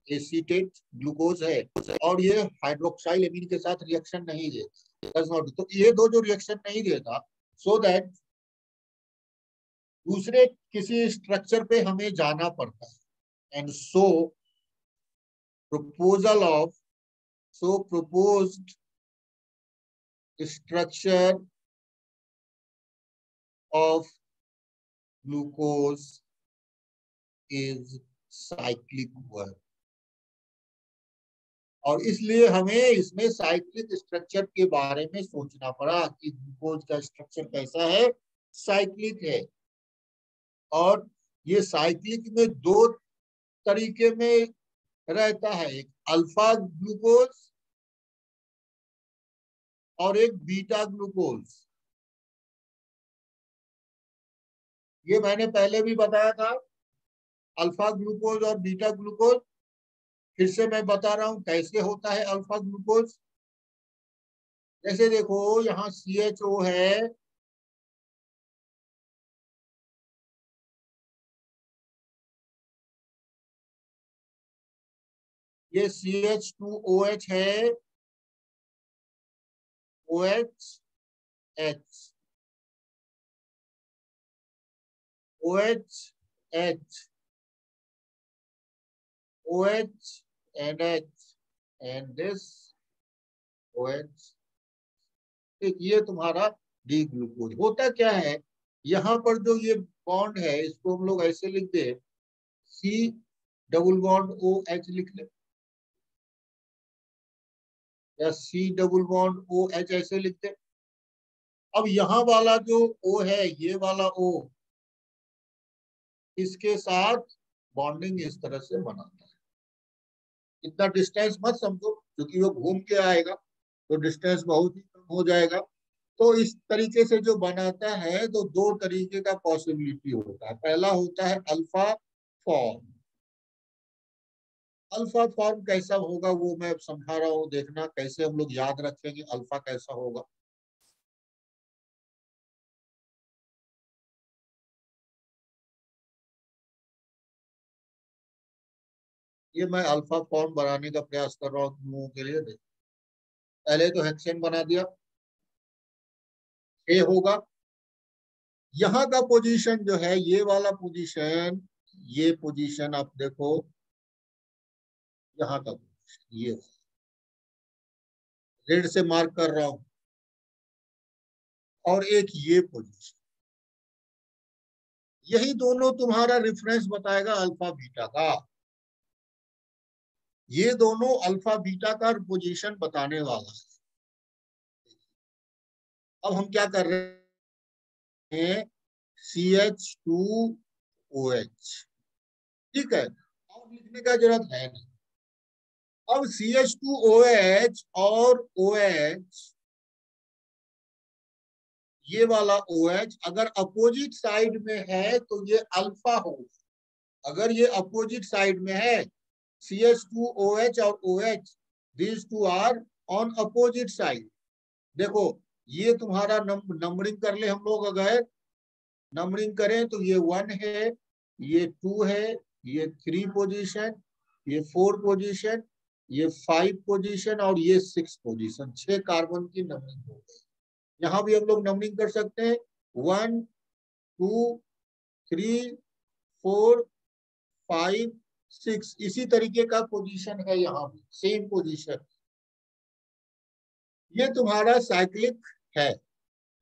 एसीटेट ग्लूकोज है, और ये हाइड्रोक्साइलेमीन के साथ रिएक्शन नहीं देता। तो ये दो जो रिएक्शन नहीं देता, सो दैट दूसरे किसी स्ट्रक्चर पे हमें जाना पड़ता है, and proposed structure of glucose is cyclic work। और इसलिए हमें इसमें साइक्लिक स्ट्रक्चर के बारे में सोचना पड़ा कि ग्लूकोज का स्ट्रक्चर कैसा है, साइक्लिक है। और ये साइक्लिक में दो तरीके में रहता है, एक अल्फा ग्लूकोज और एक बीटा ग्लूकोज। ये मैंने पहले भी बताया था, अल्फा ग्लूकोज और बीटा ग्लूकोज। फिर से मैं बता रहा हूं कैसे होता है अल्फा ग्लूकोज। जैसे देखो यहाँ CHO है, ये CH2OH है, OH and H and this OH। ये तुम्हारा डी ग्लूकोज। होता क्या है, यहाँ पर जो ये बॉन्ड है इसको हम लोग ऐसे लिख दे, C डबल बॉन्ड OH लिख ले, या C डबल बॉन्ड OH ऐसे लिख दे। अब यहाँ वाला जो O है, ये वाला O, इसके साथ बॉन्डिंग इस तरह से बनाता है। इतना डिस्टेंस मत समझो, क्योंकि वो घूम के आएगा तो डिस्टेंस बहुत ही कम हो जाएगा। तो इस तरीके से जो बनाता है, तो दो तरीके का पॉसिबिलिटी होता है। पहला होता है अल्फा फॉर्म। अल्फा फॉर्म कैसा होगा वो मैं समझा रहा हूँ, देखना कैसे हम लोग याद रखेंगे अल्फा कैसा होगा। ये मैं अल्फा फॉर्म बनाने का प्रयास कर रहा हूँ लोगों के लिए। पहले तो हेक्सेन बना दिया, ये होगा। यहाँ का पोजीशन जो है, ये वाला पोजीशन, ये पोजीशन आप देखो, यहाँ का पोजीशन ये रेड से मार्क कर रहा हूं, और एक ये पोजीशन, यही दोनों तुम्हारा रेफरेंस बताएगा अल्फा बीटा का। ये दोनों अल्फा बीटा का पोजीशन बताने वाला है। अब हम क्या कर रहे हैं, CH2OH, ठीक है, और लिखने का जरूरत है नहीं। अब CH2OH और OH, ये वाला OH अगर अपोजिट साइड में है तो ये अल्फा होगा। अगर ये अपोजिट साइड में है, CH2OH और OH, these two are on opposite side। देखो ये तुम्हारा नंबरिंग कर ले हम लोग, अगर नंबरिंग करें तो ये 1 है, ये 2 है, ये 3 पोजीशन, ये 4 पोजीशन, ये 5 पोजीशन और ये 6 पोजीशन। 6 कार्बन की नंबरिंग हो गई। यहाँ भी हम लोग नंबरिंग कर सकते हैं, 1 2 3 4 5 6, इसी तरीके का पोजीशन है यहाँ भी, सेम पोजीशन। ये तुम्हारा साइक्लिक है।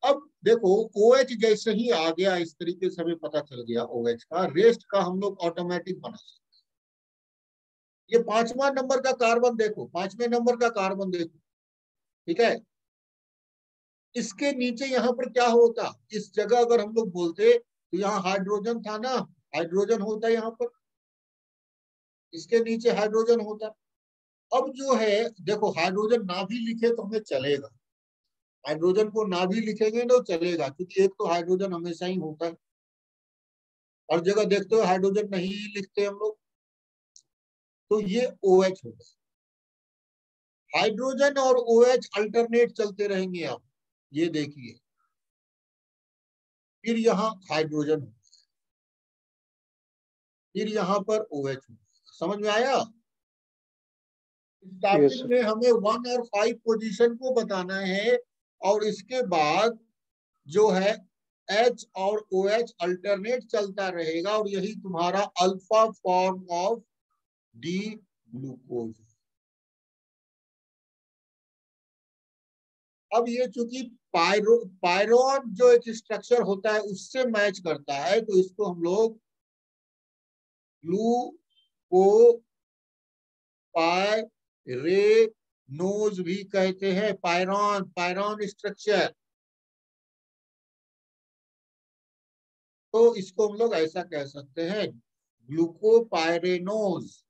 अब देखो OH जैसे ही आ गया, इस तरीके से हमें पता चल गया OH का, रेस्ट का हम लोग ऑटोमेटिक बना सकते हैं। ये 5वां नंबर का कार्बन देखो, 5वें नंबर का कार्बन देखो, ठीक है। इसके नीचे यहाँ पर क्या होता, इस जगह अगर हम लोग बोलते तो यहाँ हाइड्रोजन था ना, हाइड्रोजन होता यहाँ पर, इसके नीचे हाइड्रोजन होता। अब जो है देखो, हाइड्रोजन ना भी लिखे तो हमें चलेगा, हाइड्रोजन को ना भी लिखेंगे तो चलेगा, क्योंकि एक तो हाइड्रोजन हमेशा ही होता है। हर जगह देखते हो हाइड्रोजन नहीं लिखते हम लोग, तो ये OH होगा। हाइड्रोजन और OH अल्टरनेट चलते रहेंगे। आप ये देखिए, फिर यहाँ हाइड्रोजन होगा, फिर यहाँ पर OH होगा। समझ में आया? स्टार्टिंग में हमें 1 और 5 पोजीशन को बताना है, और इसके बाद जो है H और OH अल्टरनेट चलता रहेगा, और यही तुम्हारा alpha form of D glucose. अब ये चूंकि पायरोन जो एक स्ट्रक्चर होता है उससे मैच करता है, तो इसको हम लोग ग्लूकोपाइरेनोज भी कहते हैं। पायरोन स्ट्रक्चर, तो इसको हम लोग ऐसा कह सकते हैं, ग्लूकोपाइरेनोज।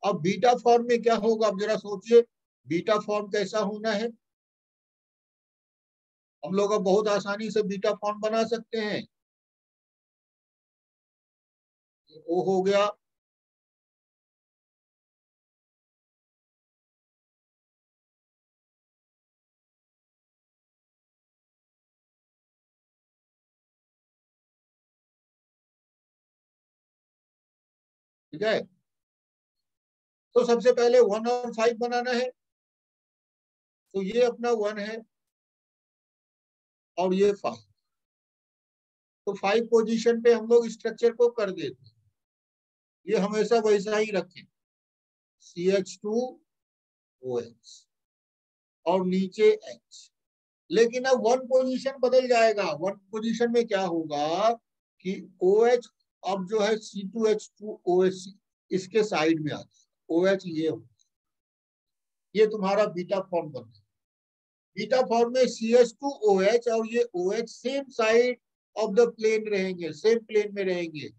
अब बीटा फॉर्म में क्या होगा, अब जरा सोचिए, बीटा फॉर्म कैसा होना है। हम लोग अब बहुत आसानी से बीटा फॉर्म बना सकते हैं। ओ हो गया, ठीक है। तो सबसे पहले 1 और 5 बनाना है, तो ये अपना 1 है और ये 5, तो 5 पोजीशन पे हम लोग स्ट्रक्चर को कर देते हैं। ये हमेशा वैसा ही रखें, CH2OH और नीचे H। लेकिन अब 1 पोजीशन बदल जाएगा। 1 पोजीशन में क्या होगा कि OH अब जो है C2H2OH इसके साइड में आता है, OH ये होगा, ये तुम्हारा बीटा फॉर्म बनता है। बीटा फॉर्म में CH2OH और ये OH same side of the plane रहेंगे, सेम प्लेन में रहेंगे।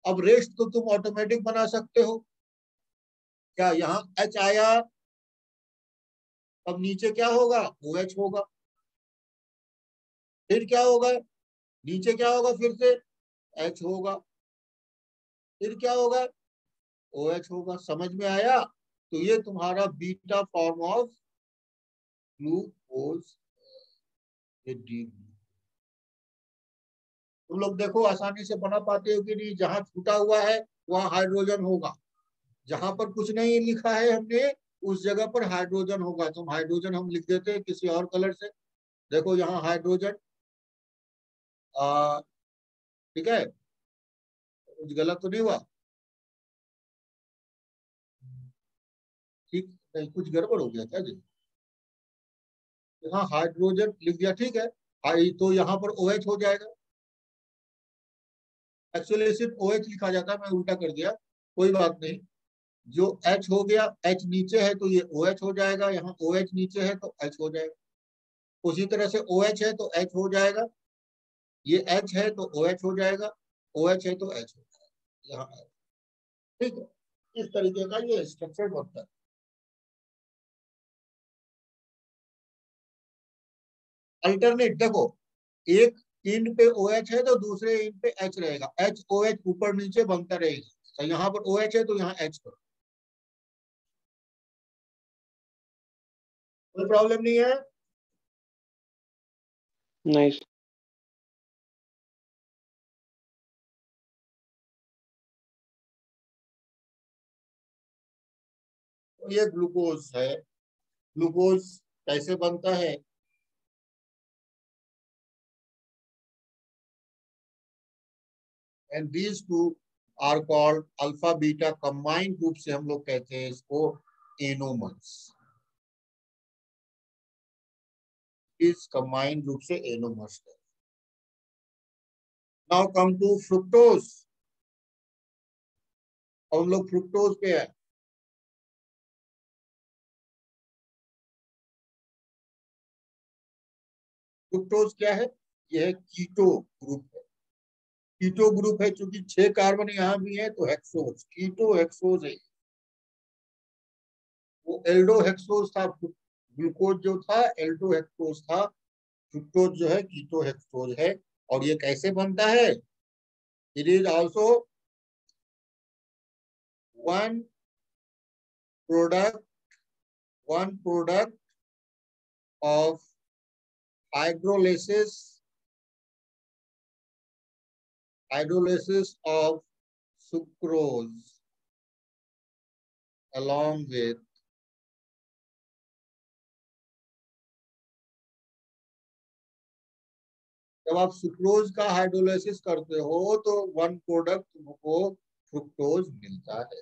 अब रेस्ट तो तुम ऑटोमेटिक बना सकते हो। क्या यहाँ H आया, अब नीचे क्या होगा, OH होगा। फिर क्या होगा, नीचे क्या होगा, फिर से H होगा, फिर क्या होगा, OH होगा। समझ में आया? तो ये तुम्हारा बीटा फॉर्म ऑफ ग्लूकोज, ये डी। तुम लोग देखो आसानी से बना पाते हो कि नहीं। जहां छूटा हुआ है वहां हाइड्रोजन होगा, जहां पर कुछ नहीं लिखा है हमने उस जगह पर हाइड्रोजन होगा। तो हाइड्रोजन हम लिख देते हैं किसी और कलर से। देखो यहाँ हाइड्रोजन, ठीक है, कुछ गलत तो नहीं हुआ? ठीक नहीं, कुछ गड़बड़ हो गया क्या जी? यहाँ हाइड्रोजन लिख दिया, ठीक है। तो यहाँ पर OH हो जाएगा। एक्चुअली सिर्फ OH लिखा जाता है, मैं उल्टा कर दिया, कोई बात नहीं। जो H हो गया, H नीचे है तो ये OH हो जाएगा, यहाँ OH नीचे है तो H हो जाएगा। उसी तरह से OH है तो H हो जाएगा, ये H है तो OH हो जाएगा, OH है तो H हो जाएगा यहाँ। ठीक है, इस तरीके का ये स्ट्रक्चर बनता है। अल्टरनेट देखो, एक एंड पे OH है तो दूसरे एंड पे H रहेगा, HOH ऊपर नीचे बनता रहेगा। तो यहाँ पर OH है तो यहाँ H करो, कोई प्रॉब्लम नहीं है। नहीं तो ये ग्लूकोज है। ग्लूकोज कैसे बनता है? And these two are called alpha beta, combined रूप से हम लोग कहते हैं इसको एनोमर्स। इस कंबाइंड रूप से anomers. Now come to fructose. हम लोग फ्रुक्टोज पे है। फ्रुक्टोज क्या है? यह कीटो ग्रुप है। कीटो ग्रुप है, चूंकि 6 कार्बन यहाँ भी है तो हेक्सोज, कीटो हेक्सोज है। वो एल्डो हेक्सोज था, ग्लूकोज जो था एल्डो हेक्सोज था, फ्रुक्टोज जो है कीटो हेक्सोज है। और ये कैसे बनता है? It is also one product of hydrolysis of sucrose along with जब आप सुक्रोज का हाइड्रोलाइसिस करते हो तो वन प्रोडक्ट तुमको फ्रुक्टोज मिलता है।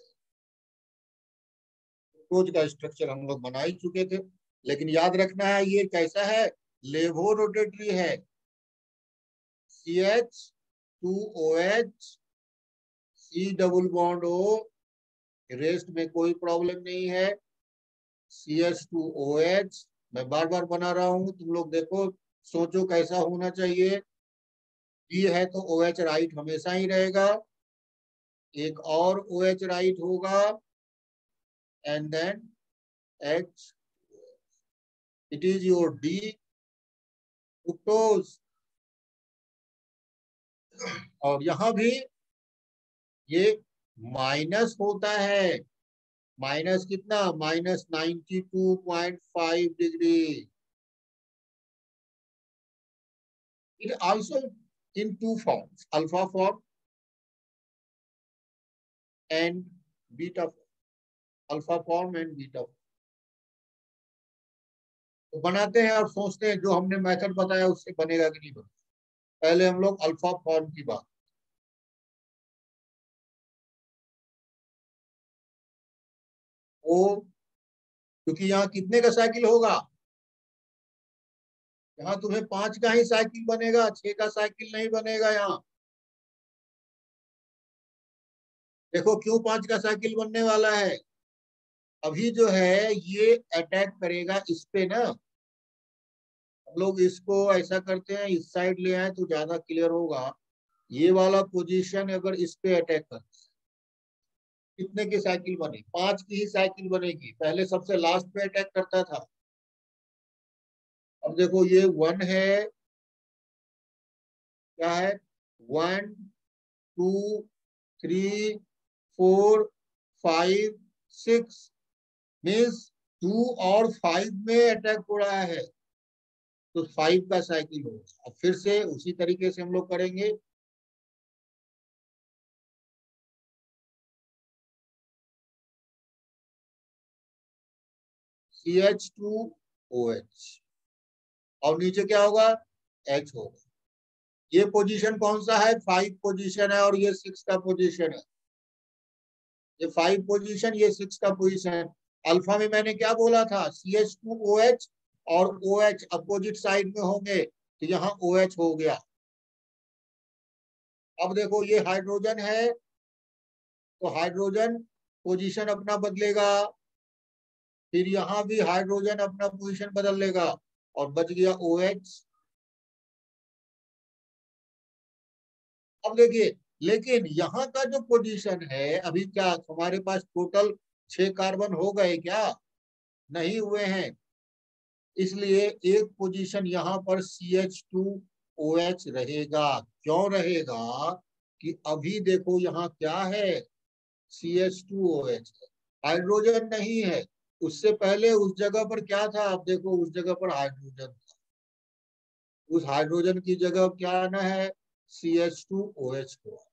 फ्रुक्टोज का स्ट्रक्चर हम लोग बना ही चुके थे, लेकिन याद रखना है ये कैसा है, लेवो रोटेटरी है। CH2OH, C double bond O, rest में कोई प्रॉब्लम नहीं है। CH2OH मैं बार बार बना रहा हूं, तुम लोग देखो, सोचो कैसा होना चाहिए। D है तो OH राइट हमेशा ही रहेगा, एक और OH राइट होगा, and then H, it is your D fructose. और यहां भी ये माइनस होता है, माइनस कितना, -92.5 degree. It also in two forms, alpha form and beta form, alpha form and beta form. तो बनाते हैं और सोचते हैं जो हमने मेथड बताया उससे बनेगा कि नहीं बनेगा। पहले हम लोग अल्फा फॉर्म की बात। ओ, क्योंकि यहाँ कितने का साइकिल होगा, यहाँ तुम्हें 5 का ही साइकिल बनेगा, 6 का साइकिल नहीं बनेगा। यहाँ देखो क्यों 5 का साइकिल बनने वाला है। अभी जो है ये अटैक करेगा इस पे ना, हम लोग इसको ऐसा करते हैं, इस साइड ले आए तो ज्यादा क्लियर होगा। ये वाला पोजीशन अगर इस पे अटैक करता है, कितने की साइकिल बनेगी, 5 की ही साइकिल बनेगी। पहले सबसे लास्ट पे अटैक करता था। अब देखो ये 1 है, क्या है, 1 2 3 4 5 6, मीन्स 2 और 5 में अटैक हो रहा है, तो 5 का साइकिल होगा। अब फिर से उसी तरीके से हम लोग करेंगे। CH2OH और नीचे क्या होगा, H होगा। ये पोजीशन कौन सा है, 5 पोजीशन है, और ये 6 का पोजीशन है। ये 5 पोजीशन, ये 6 का पोजीशन। अल्फा में मैंने क्या बोला था, CH2OH और OH अपोजिट साइड में होंगे, तो यहाँ OH हो गया। अब देखो ये हाइड्रोजन है, तो हाइड्रोजन पोजीशन अपना बदलेगा, फिर यहाँ भी हाइड्रोजन अपना पोजीशन बदल लेगा और बच गया OH। अब देखिए, लेकिन यहाँ का जो पोजीशन है अभी, क्या हमारे पास टोटल 6 कार्बन हो गए क्या? नहीं हुए हैं। इसलिए एक पोजीशन यहाँ पर CH2OH रहेगा। क्यों रहेगा? कि अभी देखो यहाँ क्या है, CH2OH है, हाइड्रोजन नहीं है। उससे पहले उस जगह पर क्या था, आप देखो उस जगह पर हाइड्रोजन था, उस हाइड्रोजन की जगह क्या आना है, CH2OH को।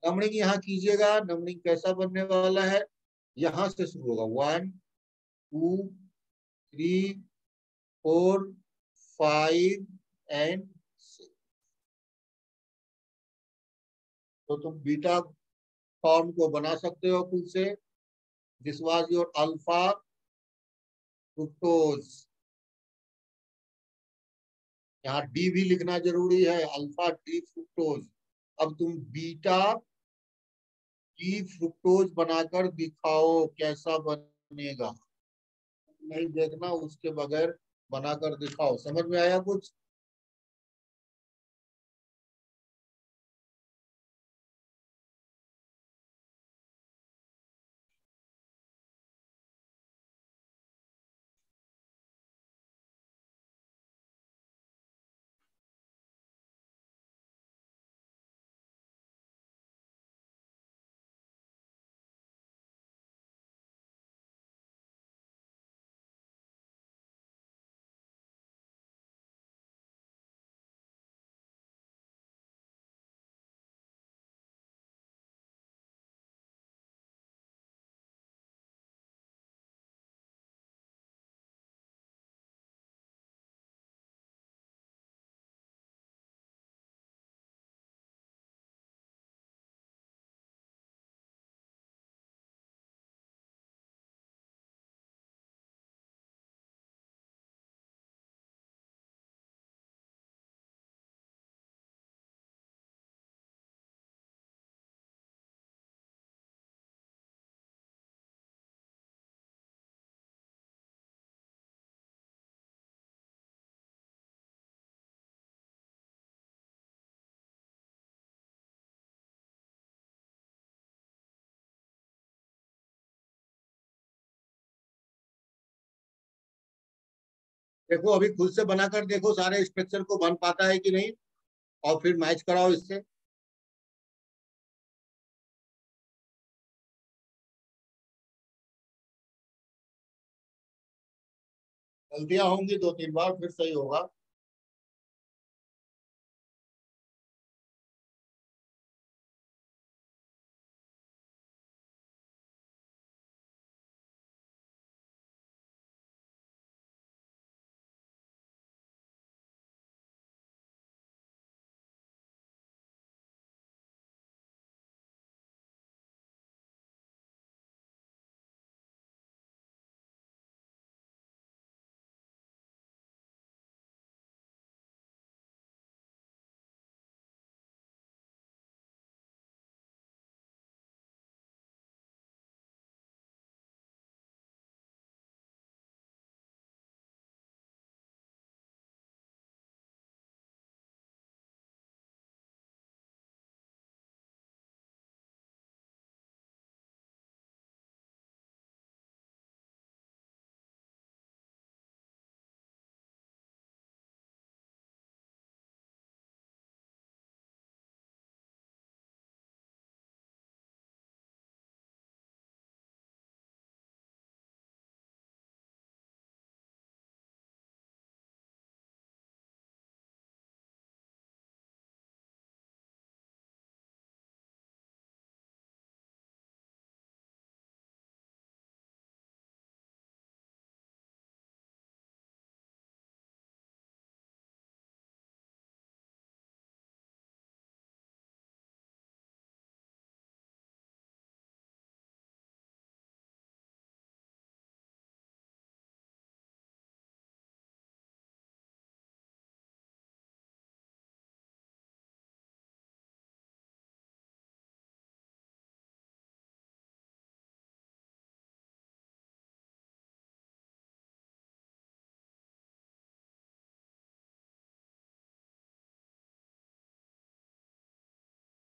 नंबरिंग यहाँ कीजिएगा, नंबरिंग कैसा बनने वाला है, यहां से शुरू होगा 1 2 3 4 5 एंड 6। तो तुम बीटा फॉर्म को बना सकते हो खुद से। This was your alpha fructose. यहाँ डी भी लिखना जरूरी है, अल्फा डी फ्रुक्टोज। अब तुम बीटा डी फ्रुक्टोज बनाकर दिखाओ कैसा बनेगा। नहीं देखना, उसके बगैर बनाकर दिखाओ। समझ में आया कुछ? देखो अभी खुद से बनाकर देखो सारे स्ट्रक्चर को, बन पाता है कि नहीं, और फिर मैच कराओ इससे। गलतियां होंगी 2-3 बार, फिर सही होगा।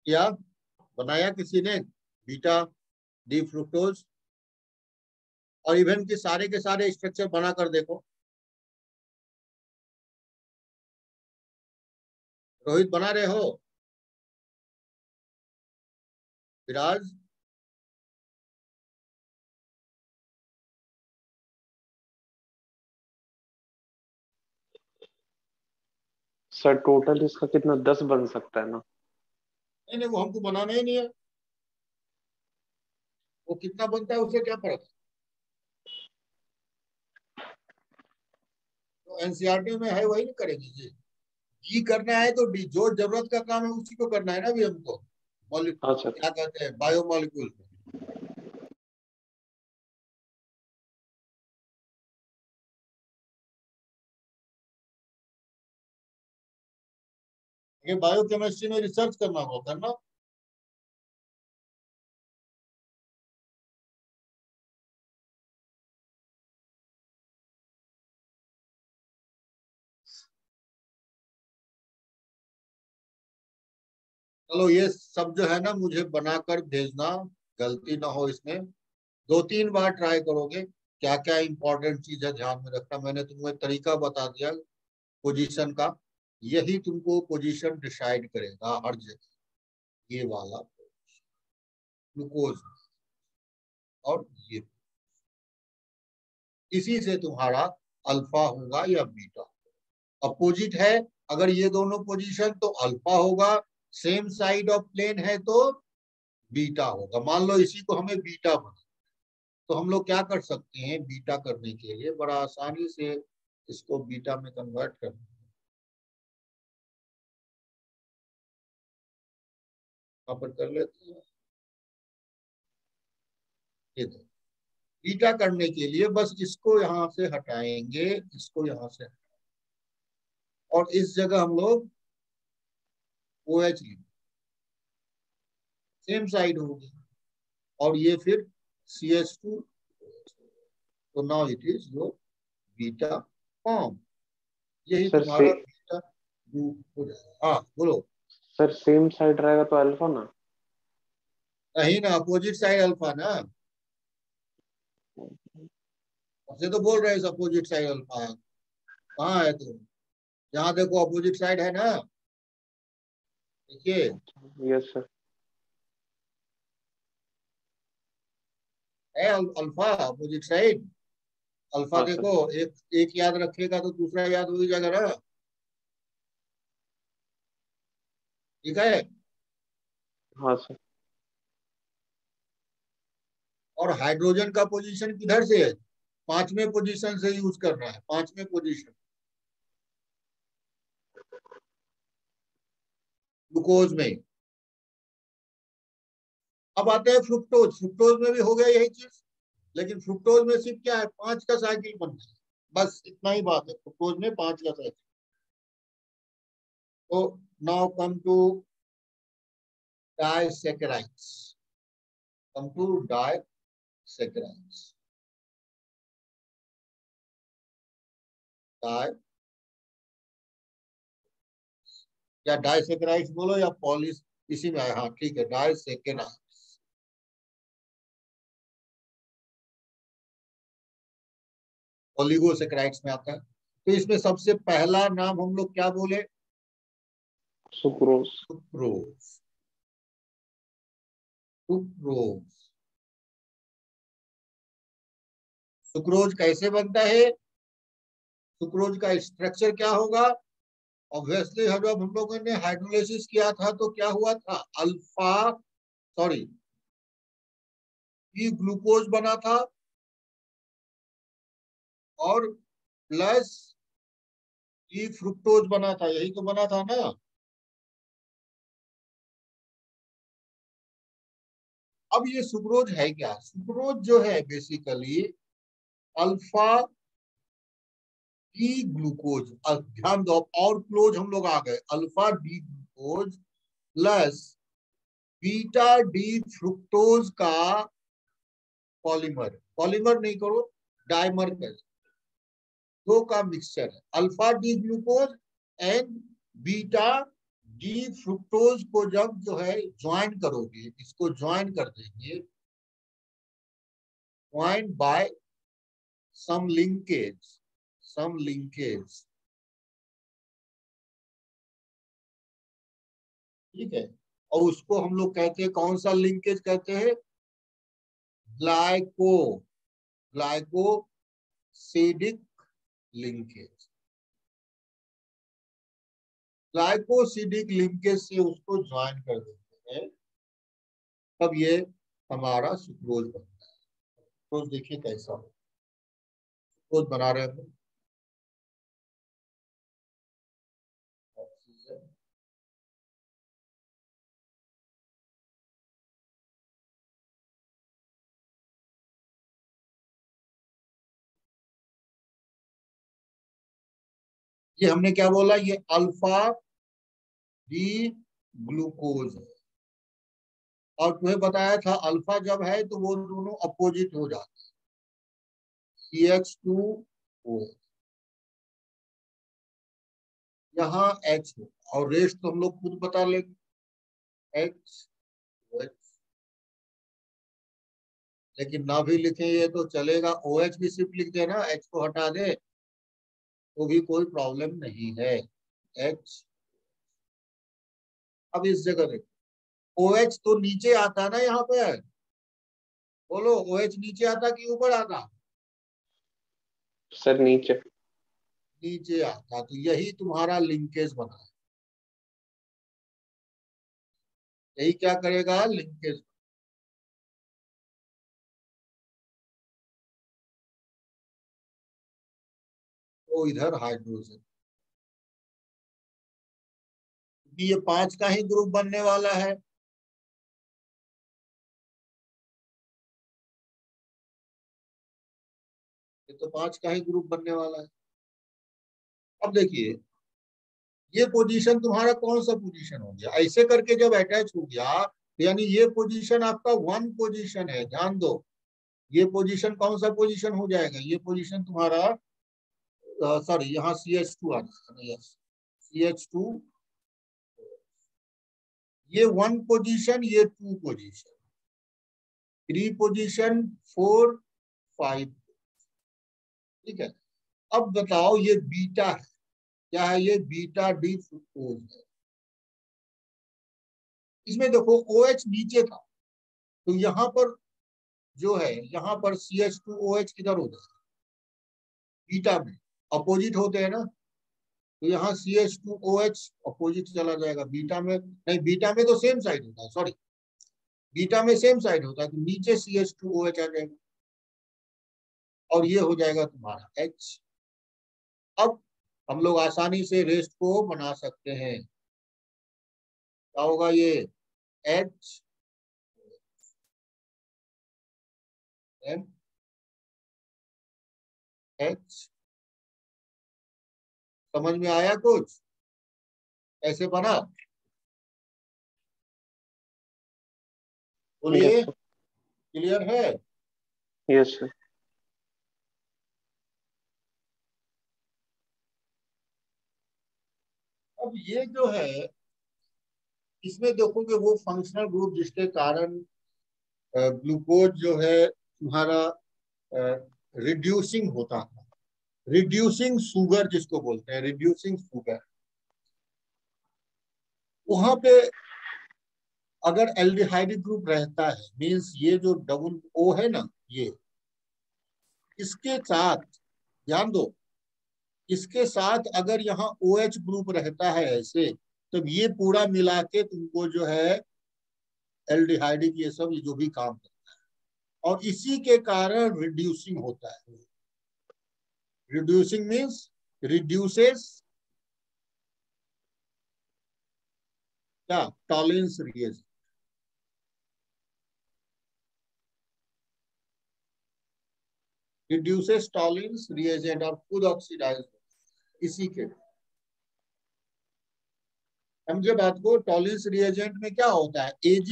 क्या बनाया किसी ने बीटा डी फ्रुक्टोज, और इवन के सारे स्ट्रक्चर बना कर देखो। रोहित बना रहे हो? विराज? सर टोटल इसका कितना 10 बन सकता है ना? नहीं, वो हमको बनाना ही नहीं है। वो कितना बनता है उससे क्या फर्क? तो एनसीईआरटी में है वही नहीं करेंगे जी। डी करना है तो डी, जो जरूरत का काम है उसी को करना है ना अभी हमको। हाँ सर। क्या कहते हैं, बायोमोलिक्यूल। ये बायोकेमिस्ट्री में रिसर्च करना होता है ना। चलो ये सब जो है ना मुझे बनाकर भेजना, गलती ना हो इसमें। 2-3 बार ट्राई करोगे। क्या क्या इंपॉर्टेंट चीज है ध्यान में रखना। मैंने तुमको तरीका बता दिया पोजीशन का। यही तुमको पोजीशन डिसाइड करेगा हर जगह। ये वाला ग्लूकोज और ये, इसी से तुम्हारा अल्फा होगा या बीटा। अपोजिट है अगर ये दोनों पोजीशन तो अल्फा होगा, सेम साइड ऑफ प्लेन है तो बीटा होगा। मान लो इसी को हमें बीटा बना, तो हम लोग क्या कर सकते हैं बीटा करने के लिए, बड़ा आसानी से इसको बीटा में कन्वर्ट कर, यहाँ पर कर लेते हैं। ये दो बीटा करने के लिए बस इसको यहां से हटाएंगे, इसको यहां से, और इस जगह हम लोग OH लिखेंगे, सेम साइड होगी, और ये फिर CH2। तो now it is your beta form. यही सर तुम्हारा बीटा ग्रुप हो जाएगा। हाँ बोलो। सर सेम साइड रहेगा तो अल्फा ना? नहीं ना, अपोजिट साइड अल्फा ना। से तो बोल रहे हैं अपोजिट साइड अल्फा है। कहाँ है तुम? यहाँ देखो अपोजिट साइड है ना, देखिए यस सर। है अल्फा अपोजिट साइड। अल्फा हाँ सर। देखो, एक एक याद रखेगा तो दूसरा याद हो ही जाएगा ना। ठीक है। हाँ सर। और हाइड्रोजन का पोजीशन किधर से है? 5वें पोजीशन से यूज करना है, 5वें पोजीशन ग्लूकोज में। अब आते हैं फ्रुक्टोज। फ्रुक्टोज में भी हो गया यही चीज, लेकिन फ्रुक्टोज में सिर्फ क्या है, 5 का साइकिल बनता है, बस इतना ही बात है। फ्रुक्टोज में 5 का साइकिल। तो now come to disaccharides. Come to disaccharides. Di या डाइसैकेराइड्स बोलो या पॉलिस, इसी में है। हाँ ठीक है, डाइसैकेराइड्स। ओलिगोसैकेराइड्स में आता है। तो इसमें सबसे पहला नाम हम लोग क्या बोले? सुक्रोज। सुक्रोज। सुक्रोज। सुक्रोज कैसे बनता है? सुक्रोज का स्ट्रक्चर क्या होगा? ऑब्वियसली जब हम लोगों ने हाइड्रोलाइसिस किया था तो क्या हुआ था, अल्फा, सॉरी, ई ग्लूकोज बना था और प्लस ई फ्रुक्टोज बना था, यही तो बना था ना। अब ये सुक्रोज है क्या? सुक्रोज जो है बेसिकली अल्फा डी ग्लूकोज। ध्यान दो, और क्लोज हम लोग आ गए, alpha D glucose plus beta D fructose का पॉलीमर। पॉलीमर नहीं करो, डाइमर कर, दो का मिक्सचर है, alpha D glucose and beta D fructose को जब जो है ज्वाइन करोगे, इसको ज्वाइन कर देंगे, ज्वाइन बाय सम लिंकेज, ठीक है। और उसको हम लोग कहते हैं, कौन सा लिंकेज कहते हैं? Glycosidic linkage. ग्लाइकोसिडिक लिंकेज से उसको ज्वाइन कर देते हैं, तब ये हमारा सुक्रोज बनता है। सुक्रोज देखिए कैसा हो, सुक्रोज बना रहे हैं। ये हमने क्या बोला? ये अल्फा डी ग्लूकोज है। और तुम्हें बताया था अल्फा जब है तो वो दोनों अपोजिट हो जाते हैं, CH2O, यहाँ H हो, और रेस्ट तो हम लोग खुद बता लेंगे, HOH। लेकिन ना भी लिखें ये तो चलेगा, OH भी सिर्फ लिख देना, H को हटा दे तो भी कोई प्रॉब्लम नहीं है। H, अब इस जगह देखो, OH तो नीचे आता ना, यहाँ पे बोलो, OH नीचे आता कि ऊपर आता? सर नीचे। नीचे आता, तो यही तुम्हारा लिंकेज बना है। यही क्या करेगा? लिंकेज। तो इधर हाइड्रोजन, ये 5 का ही ग्रुप बनने वाला है। ये तो 5 का ही ग्रुप बनने वाला है। अब देखिए, ये पोजीशन तुम्हारा कौन सा पोजीशन हो गया? ऐसे करके जब अटैच हो गया, यानी ये पोजीशन आपका 1 पोजीशन है। ध्यान दो, ये पोजीशन कौन सा पोजीशन हो जाएगा? ये पोजीशन तुम्हारा, सॉरी, यहाँ CH2 आ जाएगा, CH2, ये 1 पोजीशन, ये 2 पोजीशन, 3 पोजीशन, 4, 5, ठीक है। अब बताओ, ये बीटा है, क्या है? ये बीटा डी फ्रुक्टोज है। इसमें देखो OH नीचे था, तो यहाँ पर जो है, यहाँ पर CH2OH किधर होता है? बीटा में, अपोजिट होते हैं ना, तो यहाँ CH2OH अपोजिट चला जाएगा। बीटा में नहीं, बीटा में तो सेम साइड होता है, सॉरी, बीटा में सेम साइड होता है, तो नीचे CH2OH आ जाएगा, और ये हो जाएगा तुम्हारा H। अब हम लोग आसानी से रेस्ट को बना सकते हैं। क्या होगा? ये H M H, समझ में आया कुछ? ऐसे बना? बोलिए, क्लियर है? Yes sir. अब ये जो है, इसमें देखोगे वो फंक्शनल ग्रुप जिसके कारण ग्लूकोज जो है तुम्हारा रिड्यूसिंग होता है, रिड्यूसिंग शुगर जिसको बोलते हैं, रिड्यूसिंग शुगर। वहां पे अगर एल्डिहाइड ग्रुप रहता है, मींस ये जो डबल O है ना, ये इसके साथ, ध्यान दो, इसके साथ अगर यहाँ OH ग्रुप रहता है ऐसे, तो ये पूरा मिला के तुमको जो है एल्डिहाइडिक ये सब, ये जो भी काम करता है, और इसी के कारण रिड्यूसिंग होता है। रिड्यूसिंग मीन्स रिड्यूसेस क्या? Tolerance reagent, reduces tolerance reagent, और खुद ऑक्सीडाइज, इसी के, समझे बात को? टॉलरेंस रिएजेंट में क्या होता है? Ag+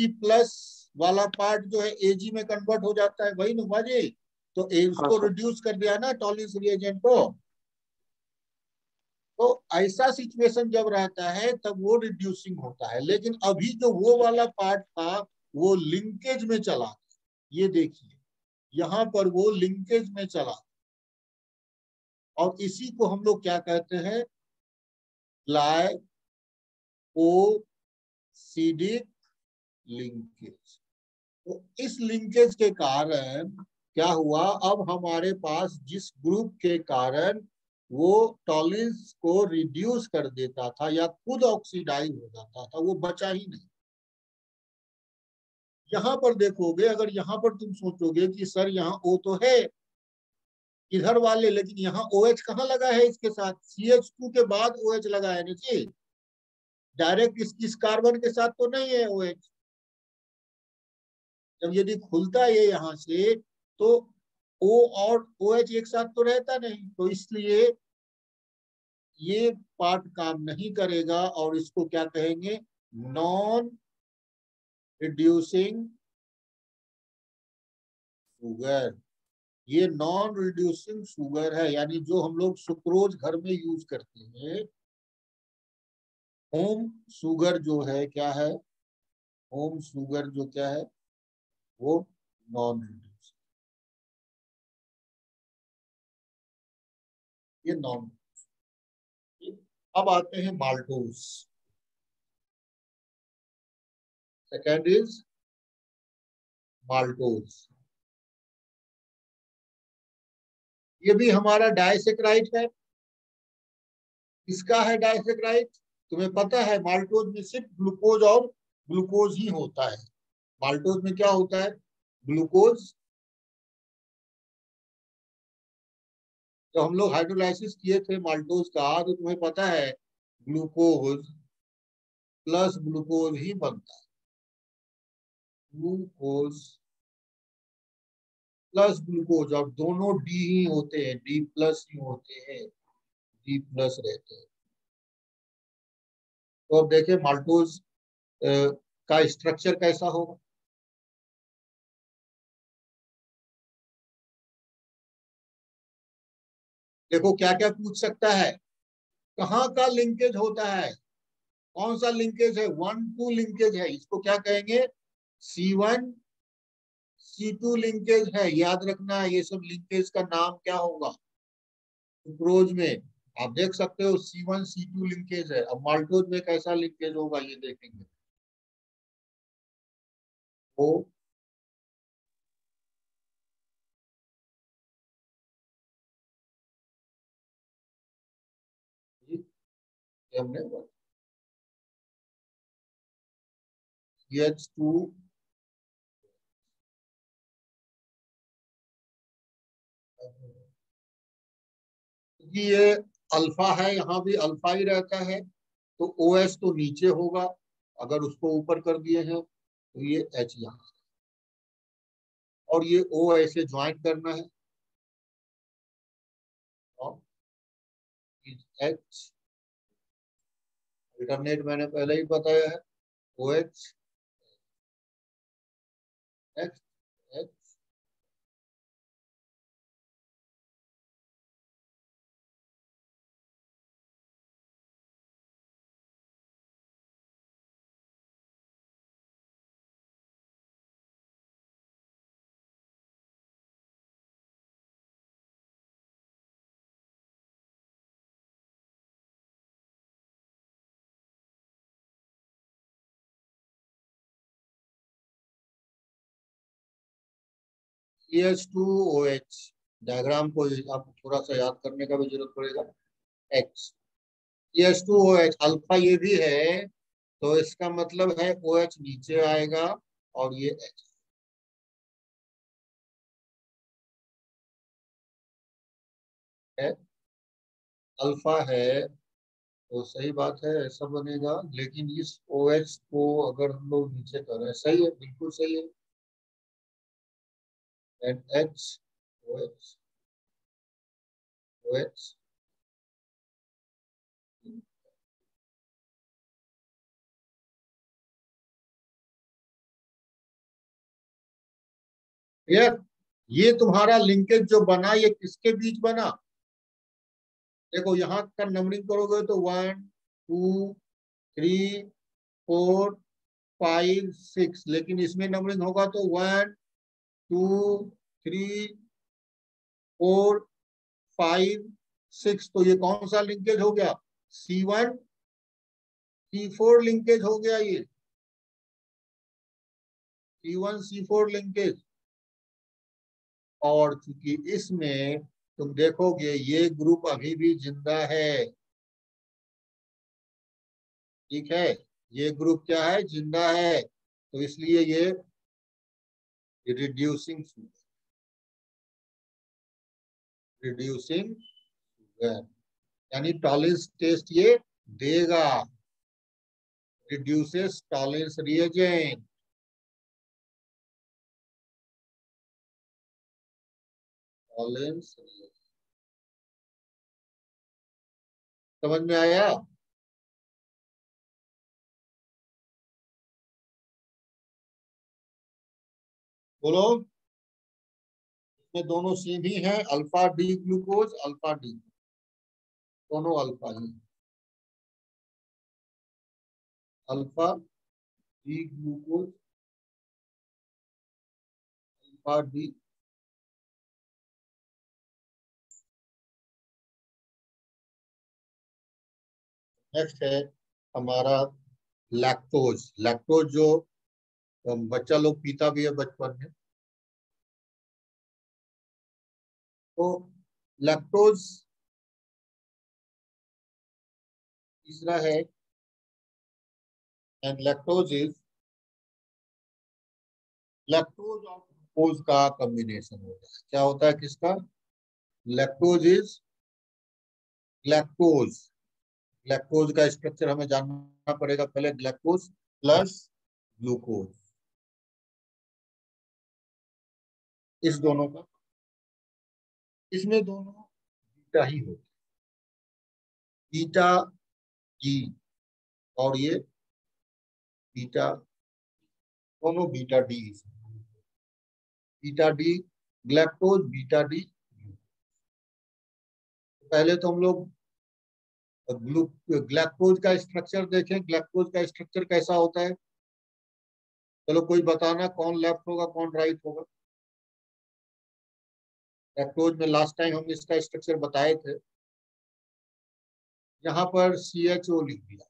वाला पार्ट जो है Ag में कन्वर्ट हो जाता है, वही ना जी? तो हाँ उसको सर। रिड्यूस कर दिया ना टॉलरेंस रिएजेंट को, तो ऐसा सिचुएशन जब रहता है तब वो रिड्यूसिंग होता है। लेकिन अभी जो वो वाला पार्ट था वो लिंकेज में चला, ये देखिए यहां पर वो लिंकेज में चला, और इसी को हम लोग क्या कहते हैं, ग्लाइकोसिडिक लिंकेज। तो इस लिंकेज के कारण क्या हुआ, अब हमारे पास जिस ग्रुप के कारण वो टॉलिन्स को रिड्यूस कर देता था या खुद ऑक्सीडाइज हो जाता था, वो बचा ही नहीं। यहां पर देखोगे, अगर यहां पर तुम सोचोगे कि सर यहाँ O तो है इधर वाले, लेकिन यहाँ OH कहाँ लगा है इसके साथ, CH2 के बाद OH लगा है नीचे, डायरेक्ट इस कार्बन के साथ तो नहीं है OH। जब यदि खुलता है यहाँ से तो O और OH एक साथ तो रहता नहीं, तो इसलिए ये पार्ट काम नहीं करेगा, और इसको क्या कहेंगे, नॉन रिड्यूसिंग शुगर। ये नॉन रिड्यूसिंग शुगर है, यानी जो हम लोग सुक्रोज घर में यूज करते हैं, होम शुगर जो है क्या है, होम शुगर जो क्या है वो नॉन रिड्यूसिंग, ये नॉन। अब आते हैं माल्टोज। Second is maltose. ये भी हमारा डाइसेक्राइड है। किसका है डाइसेक्राइड, तुम्हें पता है माल्टोज में सिर्फ ग्लूकोज और ग्लूकोज ही होता है। माल्टोज में क्या होता है, ग्लूकोज। तो हम लोग हाइड्रोलाइसिस किए थे माल्टोज का, तो तुम्हें पता है ग्लूकोज प्लस ग्लूकोज ही बनता है, ग्लूकोज प्लस ग्लूकोज, और दोनों डी ही होते हैं, डी प्लस ही होते हैं, डी प्लस रहते हैं। तो अब देखें माल्टोज का स्ट्रक्चर कैसा होगा। देखो क्या क्या पूछ सकता है, कहाँ का लिंकेज होता है, कौन सा लिंकेज है, 1-2 लिंकेज है, इसको क्या कहेंगे, C1-C2 लिंकेज है। याद रखना है ये सब लिंकेज का नाम क्या होगा। सुक्रोज में आप देख सकते हो C1-C2 लिंकेज है। अब माल्टोज में कैसा लिंकेज होगा ये देखेंगे। वो हमने CH2, ये अल्फा है, यहाँ भी अल्फा ही रहता है, तो OH तो नीचे होगा, अगर उसको ऊपर कर दिए हैं तो ये H यहाँ, और ये O ऐसे ज्वाइन करना है, और H अल्टरनेट मैंने पहले ही बताया है, OH H H। CH2OH diagram को आपको थोड़ा सा याद करने का भी जरूरत पड़ेगा। H CH2OH अल्फा ये भी है, तो इसका मतलब है OH नीचे आएगा और ये H है, अल्फा है, तो सही बात है ऐसा बनेगा। लेकिन इस OH को अगर हम लोग नीचे करें, सही है, बिल्कुल सही है, एंड H OH OH। यार ये तुम्हारा लिंकेज जो बना ये किसके बीच बना, देखो यहाँ का नंबरिंग करोगे तो 1 2 3 4 5 6, लेकिन इसमें नंबरिंग होगा तो 1 2 3 4 5 6। तो ये कौन सा लिंकेज हो गया? C1 C4 लिंकेज हो गया ये, C1 C4 लिंकेज। और चूंकि इसमें तुम देखोगे ये ग्रुप अभी भी जिंदा है, ठीक है, ये ग्रुप क्या है? जिंदा है, तो इसलिए ये रिड्यूसिंग रिड्यूसिंग यानी टॉलरेंस टेस्ट ये देगा, रिड्यूसेस टॉलरेंस रिएजेंट। टॉलरेंस समझ में आया? बोलो। इसमें दोनों सेम ही है, alpha D glucose, alpha D, दोनों अल्फा ही। Alpha D glucose, alpha D. Next है हमारा लैक्टोज। लैक्टोज जो बच्चा लोग पीता भी है बचपन में। तो लैक्टोज तीसरा है, एंड लैक्टोज इज लैक्टोज और ग्लूकोज का कॉम्बिनेशन होता है। क्या होता है? किसका? Lactose is galactose. ग्लैक्टोज का स्ट्रक्चर हमें जानना पड़ेगा पहले, ग्लैक्टोज प्लस ग्लूकोज, इस दोनों का, इसमें दोनों बीटा ही होते हैं, बीटा जी, और ये बीटा, दोनों beta D, beta D galactose, beta D. पहले तो हम लोग ग्लैक्टोज का स्ट्रक्चर देखें, ग्लैक्टोज का स्ट्रक्चर कैसा होता है। चलो कोई बताना, कौन लेफ्ट होगा कौन राइट होगा? लैक्टोज में लास्ट टाइम हम इसका स्ट्रक्चर बताए थे। यहाँ पर CHO लिख दिया,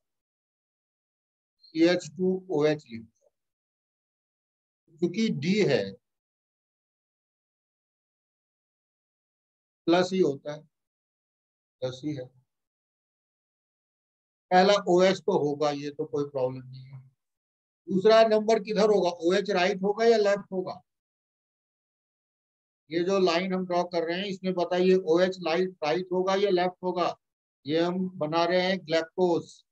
CH2OH लिख दिया, क्योंकि डी है प्लस ही होता है, प्लस ही है। पहला OH तो होगा, ये तो कोई प्रॉब्लम नहीं है। दूसरा नंबर किधर होगा? OH राइट होगा या लेफ्ट होगा? ये जो लाइन हम ड्रॉ कर रहे हैं इसमें बताइए, OH लाइट राइट होगा या लेफ्ट होगा? ये हम बना रहे हैं ग्लैक्टोज,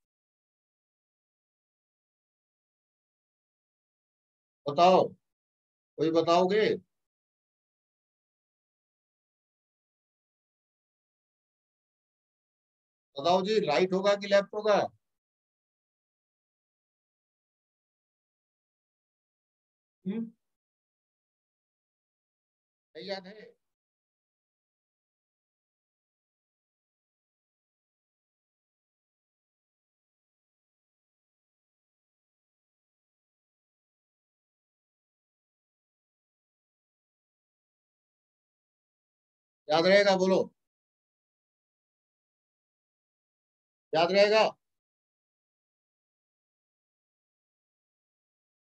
बताओ, कोई बताओगे? बताओ जी, राइट होगा कि लेफ्ट होगा? नहीं याद है? याद रहेगा? बोलो, याद रहेगा?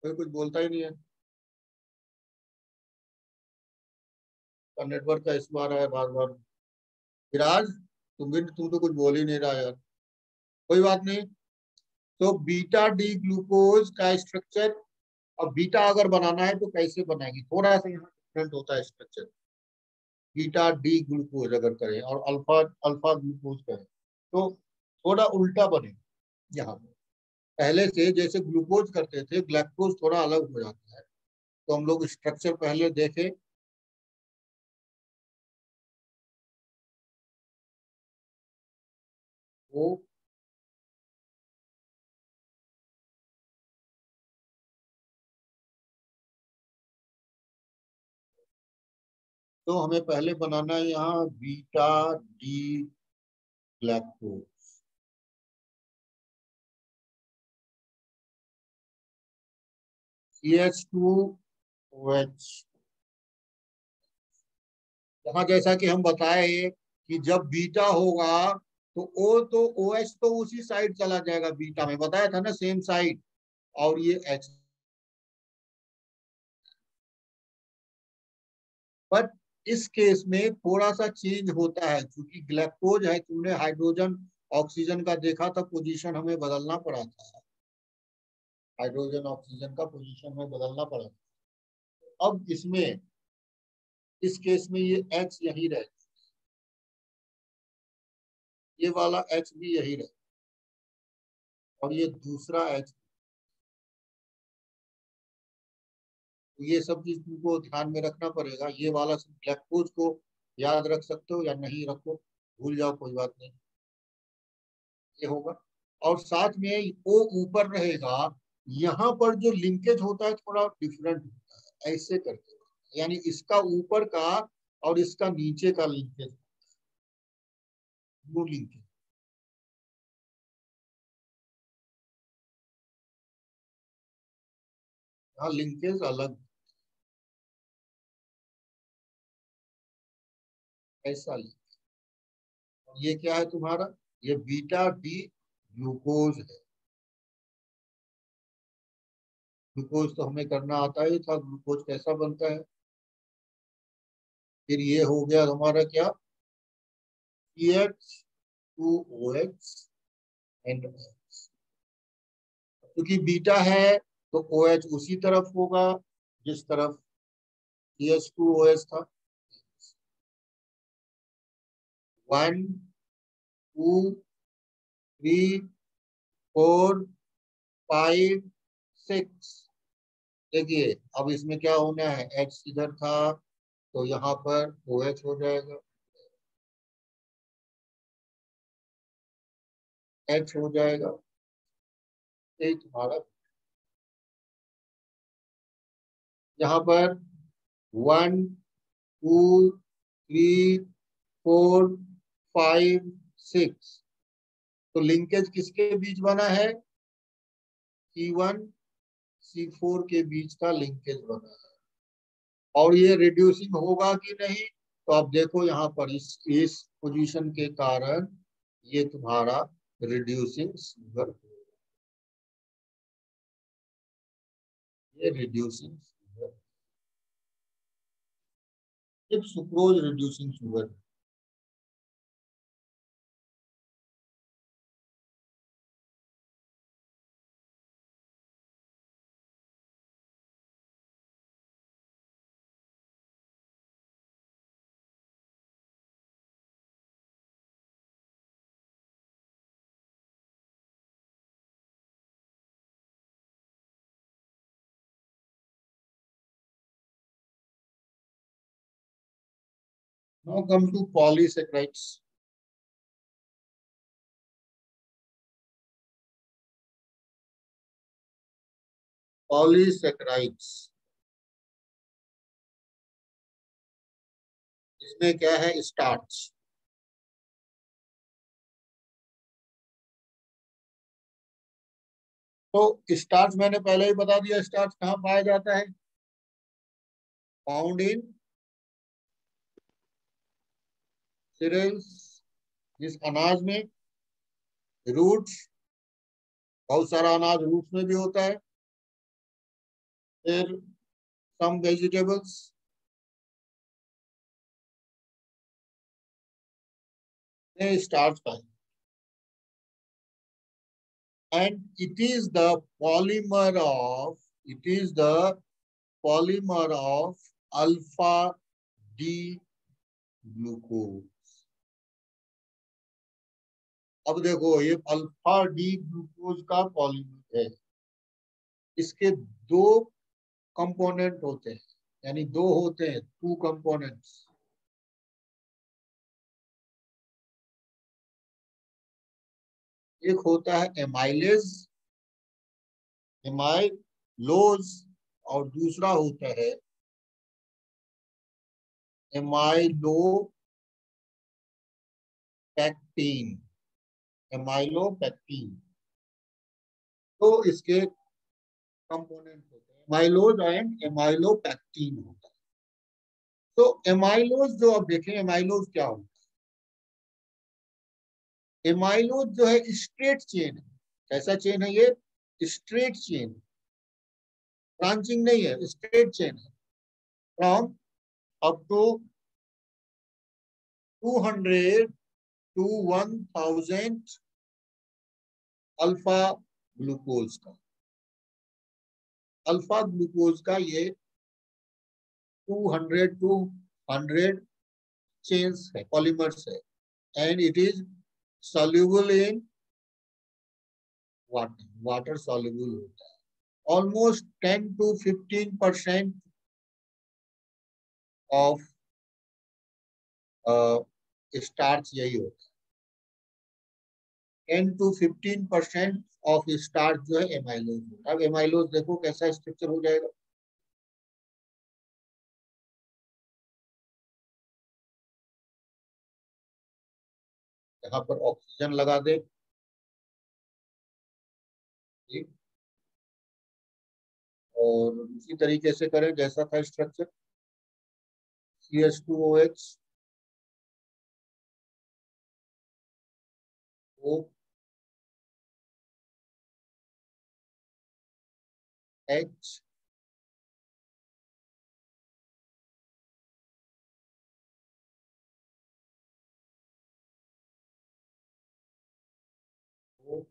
कोई कुछ बोलता ही नहीं है, और नेटवर्क का इशू आ रहा है बार बार। विराज, तुम तो कुछ बोल ही नहीं रहा यार। कोई बात नहीं। तो बीटा डी ग्लूकोज का स्ट्रक्चर, अब बीटा अगर बनाना है तो कैसे बनाएगी, थोड़ा सा यहाँ डिफरेंट होता है स्ट्रक्चर। बीटा डी ग्लूकोज अगर करें और अल्फा अल्फा ग्लूकोज करें तो थोड़ा उल्टा बनेगा। यहाँ पे पहले से जैसे ग्लूकोज करते थे, ग्लैक्टोज थोड़ा अलग हो जाता है। तो हम लोग स्ट्रक्चर पहले देखें। वो तो हमें पहले बनाना है यहाँ बीटा डी ग्लैक्टोज। CH2OH। यहाँ जैसा कि हम बताए कि जब बीटा होगा तो O तो OH तो उसी साइड चला जाएगा, बीटा में बताया था ना, सेम साइड, और ये H। बट इस केस में थोड़ा सा चेंज होता है, क्योंकि ग्लैक्टोज है, तुमने हाइड्रोजन ऑक्सीजन का देखा था, पोजीशन हमें बदलना पड़ा था, हाइड्रोजन ऑक्सीजन का पोजीशन में बदलना पड़ा था। अब इसमें इस केस में ये H यही रहे, ये वाला H भी यही रहे, और ये दूसरा H। ये सब चीज तुमको ध्यान में रखना पड़ेगा। ये वाला ग्लैक्टोज को याद रख सकते हो या नहीं रखो, भूल जाओ, कोई बात नहीं, ये होगा। और साथ में वो ऊपर रहेगा, यहाँ पर जो लिंकेज होता है थोड़ा डिफरेंट होता है, ऐसे करके, यानी इसका ऊपर का और इसका नीचे का लिंकेज, ब्लू लिंकेज, हाँ लिंकेज अलग, ऐसा लिंकेज। ये क्या है तुम्हारा, ये बीटा डी ग्लूकोज है। ग्लूकोज तो हमें करना आता ही था, ग्लूकोज कैसा बनता है। फिर ये हो गया हमारा क्या, CH2OH एंड OH। क्योंकि बीटा है तो OH उसी तरफ होगा जिस तरफ CH2OH था। 1 2 3 4 5 6। देखिए अब इसमें क्या होना है, H इधर था तो यहाँ पर OH हो जाएगा, H हो जाएगा, ये तुम्हारा। यहाँ पर 1 2 3 4 5 6, तो लिंकेज किसके बीच बना है, C1 C4 के बीच का लिंकेज बना है। और ये रिड्यूसिंग होगा कि नहीं, तो आप देखो यहाँ पर इस पोजीशन के कारण ये तुम्हारा रिड्यूसिंग शुगर, ये रिड्यूसिंग शुगर, एक sucrose reducing sugar. Now come to polysaccharides. Polysaccharides, इसमें क्या है, स्टार्च। तो स्टार्च मैंने पहले ही बता दिया, स्टार्च कहाँ पाया जाता है, फाउंड इन सीरियल्स, जिस अनाज में, रूट्स, बहुत सारा अनाज रूट्स में भी होता है, फिर सम वेजिटेबल्स, में स्टार्च पाए, and it is the polymer of alpha D glucose. अब देखो ये अल्फा डी ग्लूकोज का पॉलीमर है, इसके दो कंपोनेंट होते हैं, यानी दो होते हैं, 2 कंपोनेंट्स। एक होता है एमाइलोज, और दूसरा होता है एमाइलोपैक्टिन। एमाइलोपेक्टिन। तो इसके कंपोनेंट होते हैं एमाइलोज एंड एमाइलोपेक्टिन होता है। तो एमाइलोज जो अब देखें, एमाइलोज क्या होता है? एमाइलोज जो है स्ट्रेट चेन है। कैसा चेन है ये? स्ट्रेट चेन, ब्रांचिंग नहीं है, स्ट्रेट चेन है। From up to 200 to 1000 alpha glucose का, अल्फा ग्लूकोज का ये 200 to 100 चेन्स है, पॉलीमर्स है, and it is soluble in water, water soluble होता है। ऑलमोस्ट 10 to 15% ऑफ स्टार्च यही होता है। 10 to 15% ऑफ स्टार्च जो है एमाइलोज होता है। अब एमाइलोज देखो कैसा स्ट्रक्चर हो जाएगा। यहाँ पर ऑक्सीजन लगा दे, ठीक, और उसी तरीके से करें जैसा था structure. CH2OH, O H, O,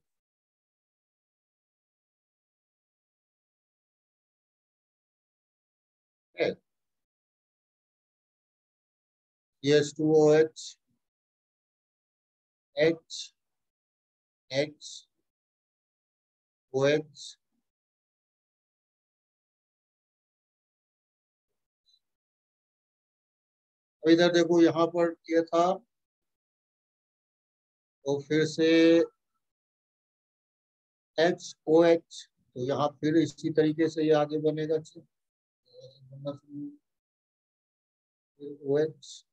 H, CH2OH, H, H, OH, इधर देखो यहाँ पर ये था, तो फिर से HOH, तो यहाँ फिर इसी तरीके से ये आगे बनेगा। OH,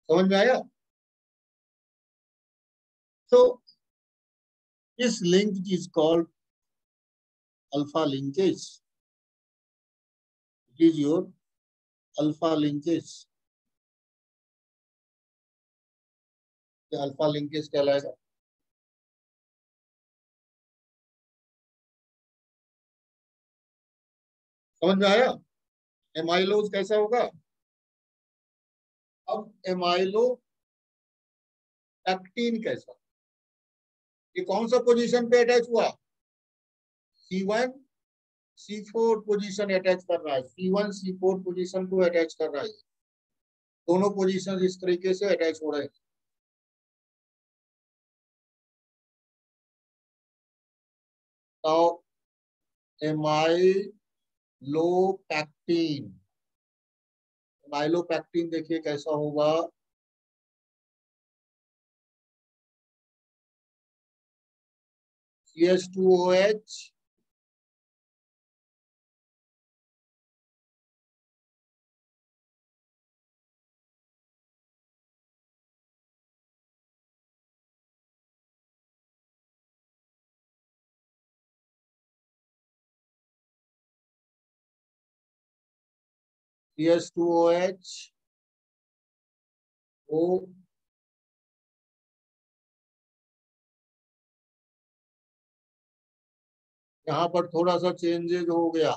समझ में आया? तो इस link is called alpha linkage. It is your alpha linkage. Alpha linkage कहलाएगा। समझ में आया? एमाइलोज कैसा होगा? अब एमाइलो पैक्टिन कैसा? ये कौन सा पोजीशन पे अटैच हुआ? C1 C4 पोजीशन अटैच कर रहा है, C1 C4 पोजीशन को अटैच कर रहा है। दोनों पोजीशन इस तरीके से अटैच हो रहे हैं। तो एमाइलोपैक्टिन, एमाइलोपैक्टिन देखिए कैसा होगा। CH2OH, CH2OH, O, यहाँ पर थोड़ा सा चेंजेस हो गया।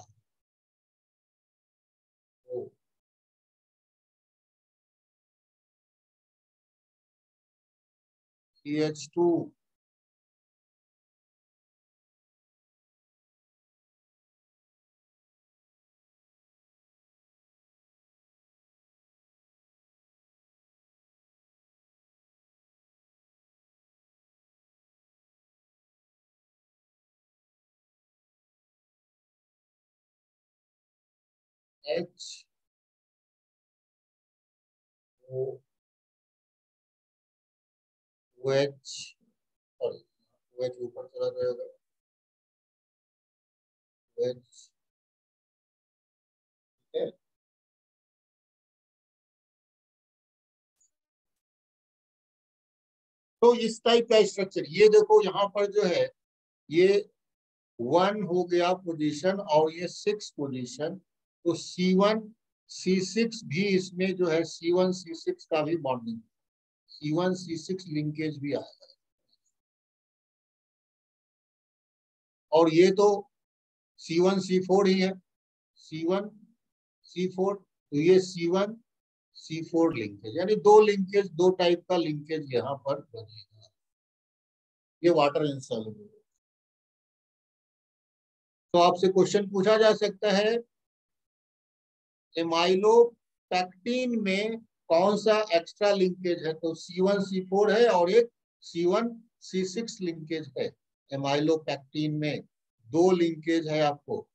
O, CH2, H, O, OH, sorry OH ऊपर चला जाएगा, OH, ठीक है। तो इस टाइप का स्ट्रक्चर, ये देखो यहाँ पर जो है ये 1 हो गया पोजीशन और ये 6 पोजीशन, तो C1 C6 भी इसमें जो है C1 C6 का भी बॉन्डिंग, C1 C6 लिंकेज भी आएगा। और ये तो C1 C4 ही है, C1 C4, तो ये C1 C4 लिंकेज, यानी दो लिंकेज, दो टाइप का लिंकेज यहाँ पर बनेगा। ये वाटर इनसॉल्युबल। तो आपसे क्वेश्चन पूछा जा सकता है एमाइलोपेक्टिन में कौन सा एक्स्ट्रा लिंकेज है, तो C1 C4 है और एक C1 C6 लिंकेज है। एमाइलोपेक्टिन में दो लिंकेज है आपको,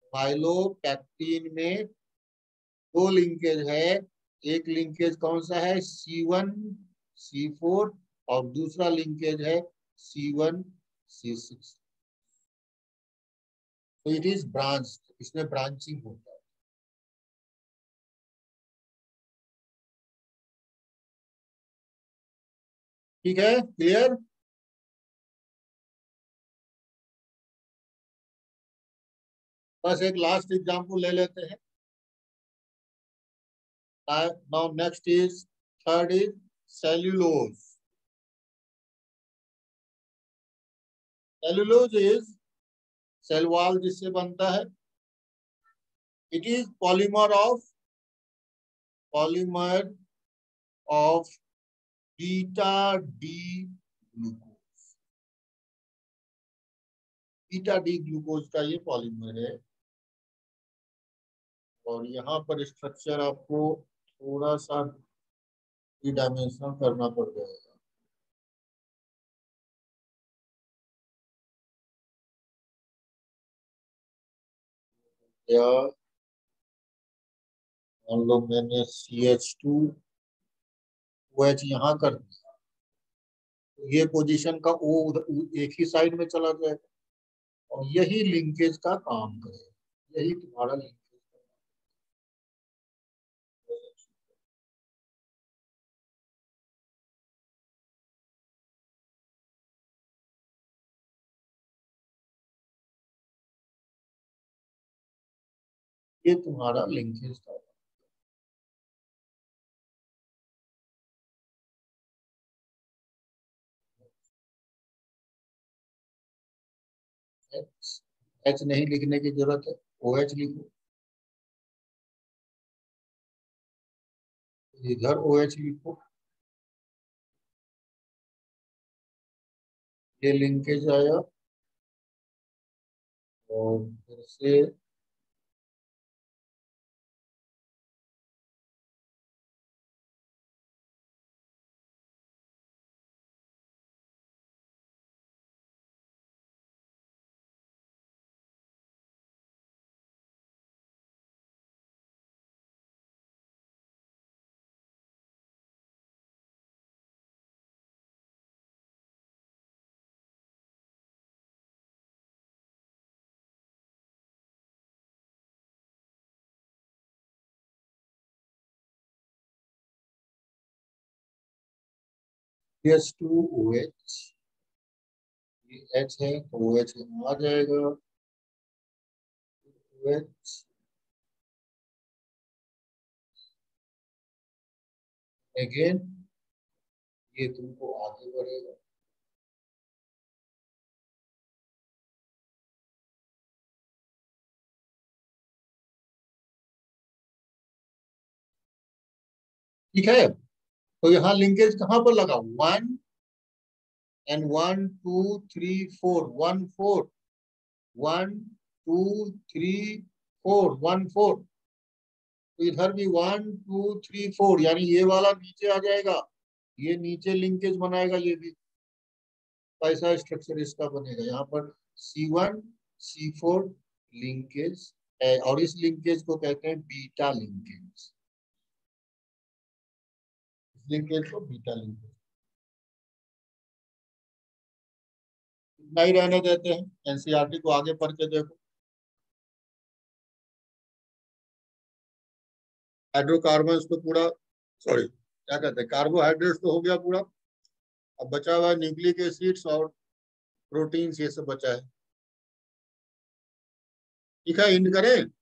एमाइलोपेक्टिन में दो लिंकेज है, एक लिंकेज कौन सा है C1 C4 और दूसरा लिंकेज है C1 C6। तो इट इज ब्रांच, इसमें ब्रांचिंग होता है। ठीक है, क्लियर। बस एक लास्ट एग्जांपल ले लेते हैं। Now next is, third is cellulose. Cellulose is cell wall जिससे बनता है। It is polymer of beta D glucose. Beta D glucose का ये पॉलीमर है। और यहाँ पर स्ट्रक्चर आपको थोड़ा सा डायमेंशन करना पड़ जाएगा। या मान लो मैंने CH2OH यहाँ कर दिया, तो ये पोजीशन का O एक ही साइड में चला जाएगा और यही लिंकेज का काम करेगा, यही तुम्हारा लिंकेज। ये तुम्हारा लिंकेज का H नहीं लिखने की जरूरत है, OH लिखो, इधर OH लिखो, ये लिंकेज आया और फिर से CH2OH, ये H है तो OH यहाँ आ जाएगा, OH अगेन, ये तुमको आगे बढ़ेगा। ठीक है, तो यहाँ लिंकेज कहाँ पर लगा, 1 and 1 2 3 4 1 4 1 2 3 4 1 4, तो इधर भी 1 2 3 4, यानी ये वाला नीचे आ जाएगा, ये नीचे लिंकेज बनाएगा, ये भी ऐसा स्ट्रक्चर इसका बनेगा। यहाँ पर C1 C4 लिंकेज है और इस लिंकेज को कहते हैं बीटा लिंकेज, इस लिंकेज को बीटा लिंकेज। नहीं रहने देते हैं, एनसीईआरटी को आगे पढ़ के देखो। हाइड्रोकार्बन को पूरा, सॉरी, क्या कहते हैं, कार्बोहाइड्रेट्स तो हो गया पूरा, अब बचा हुआ न्यूक्लिक एसिड्स और प्रोटीन्स, ये सब बचा है। ठीक है, इंड करें।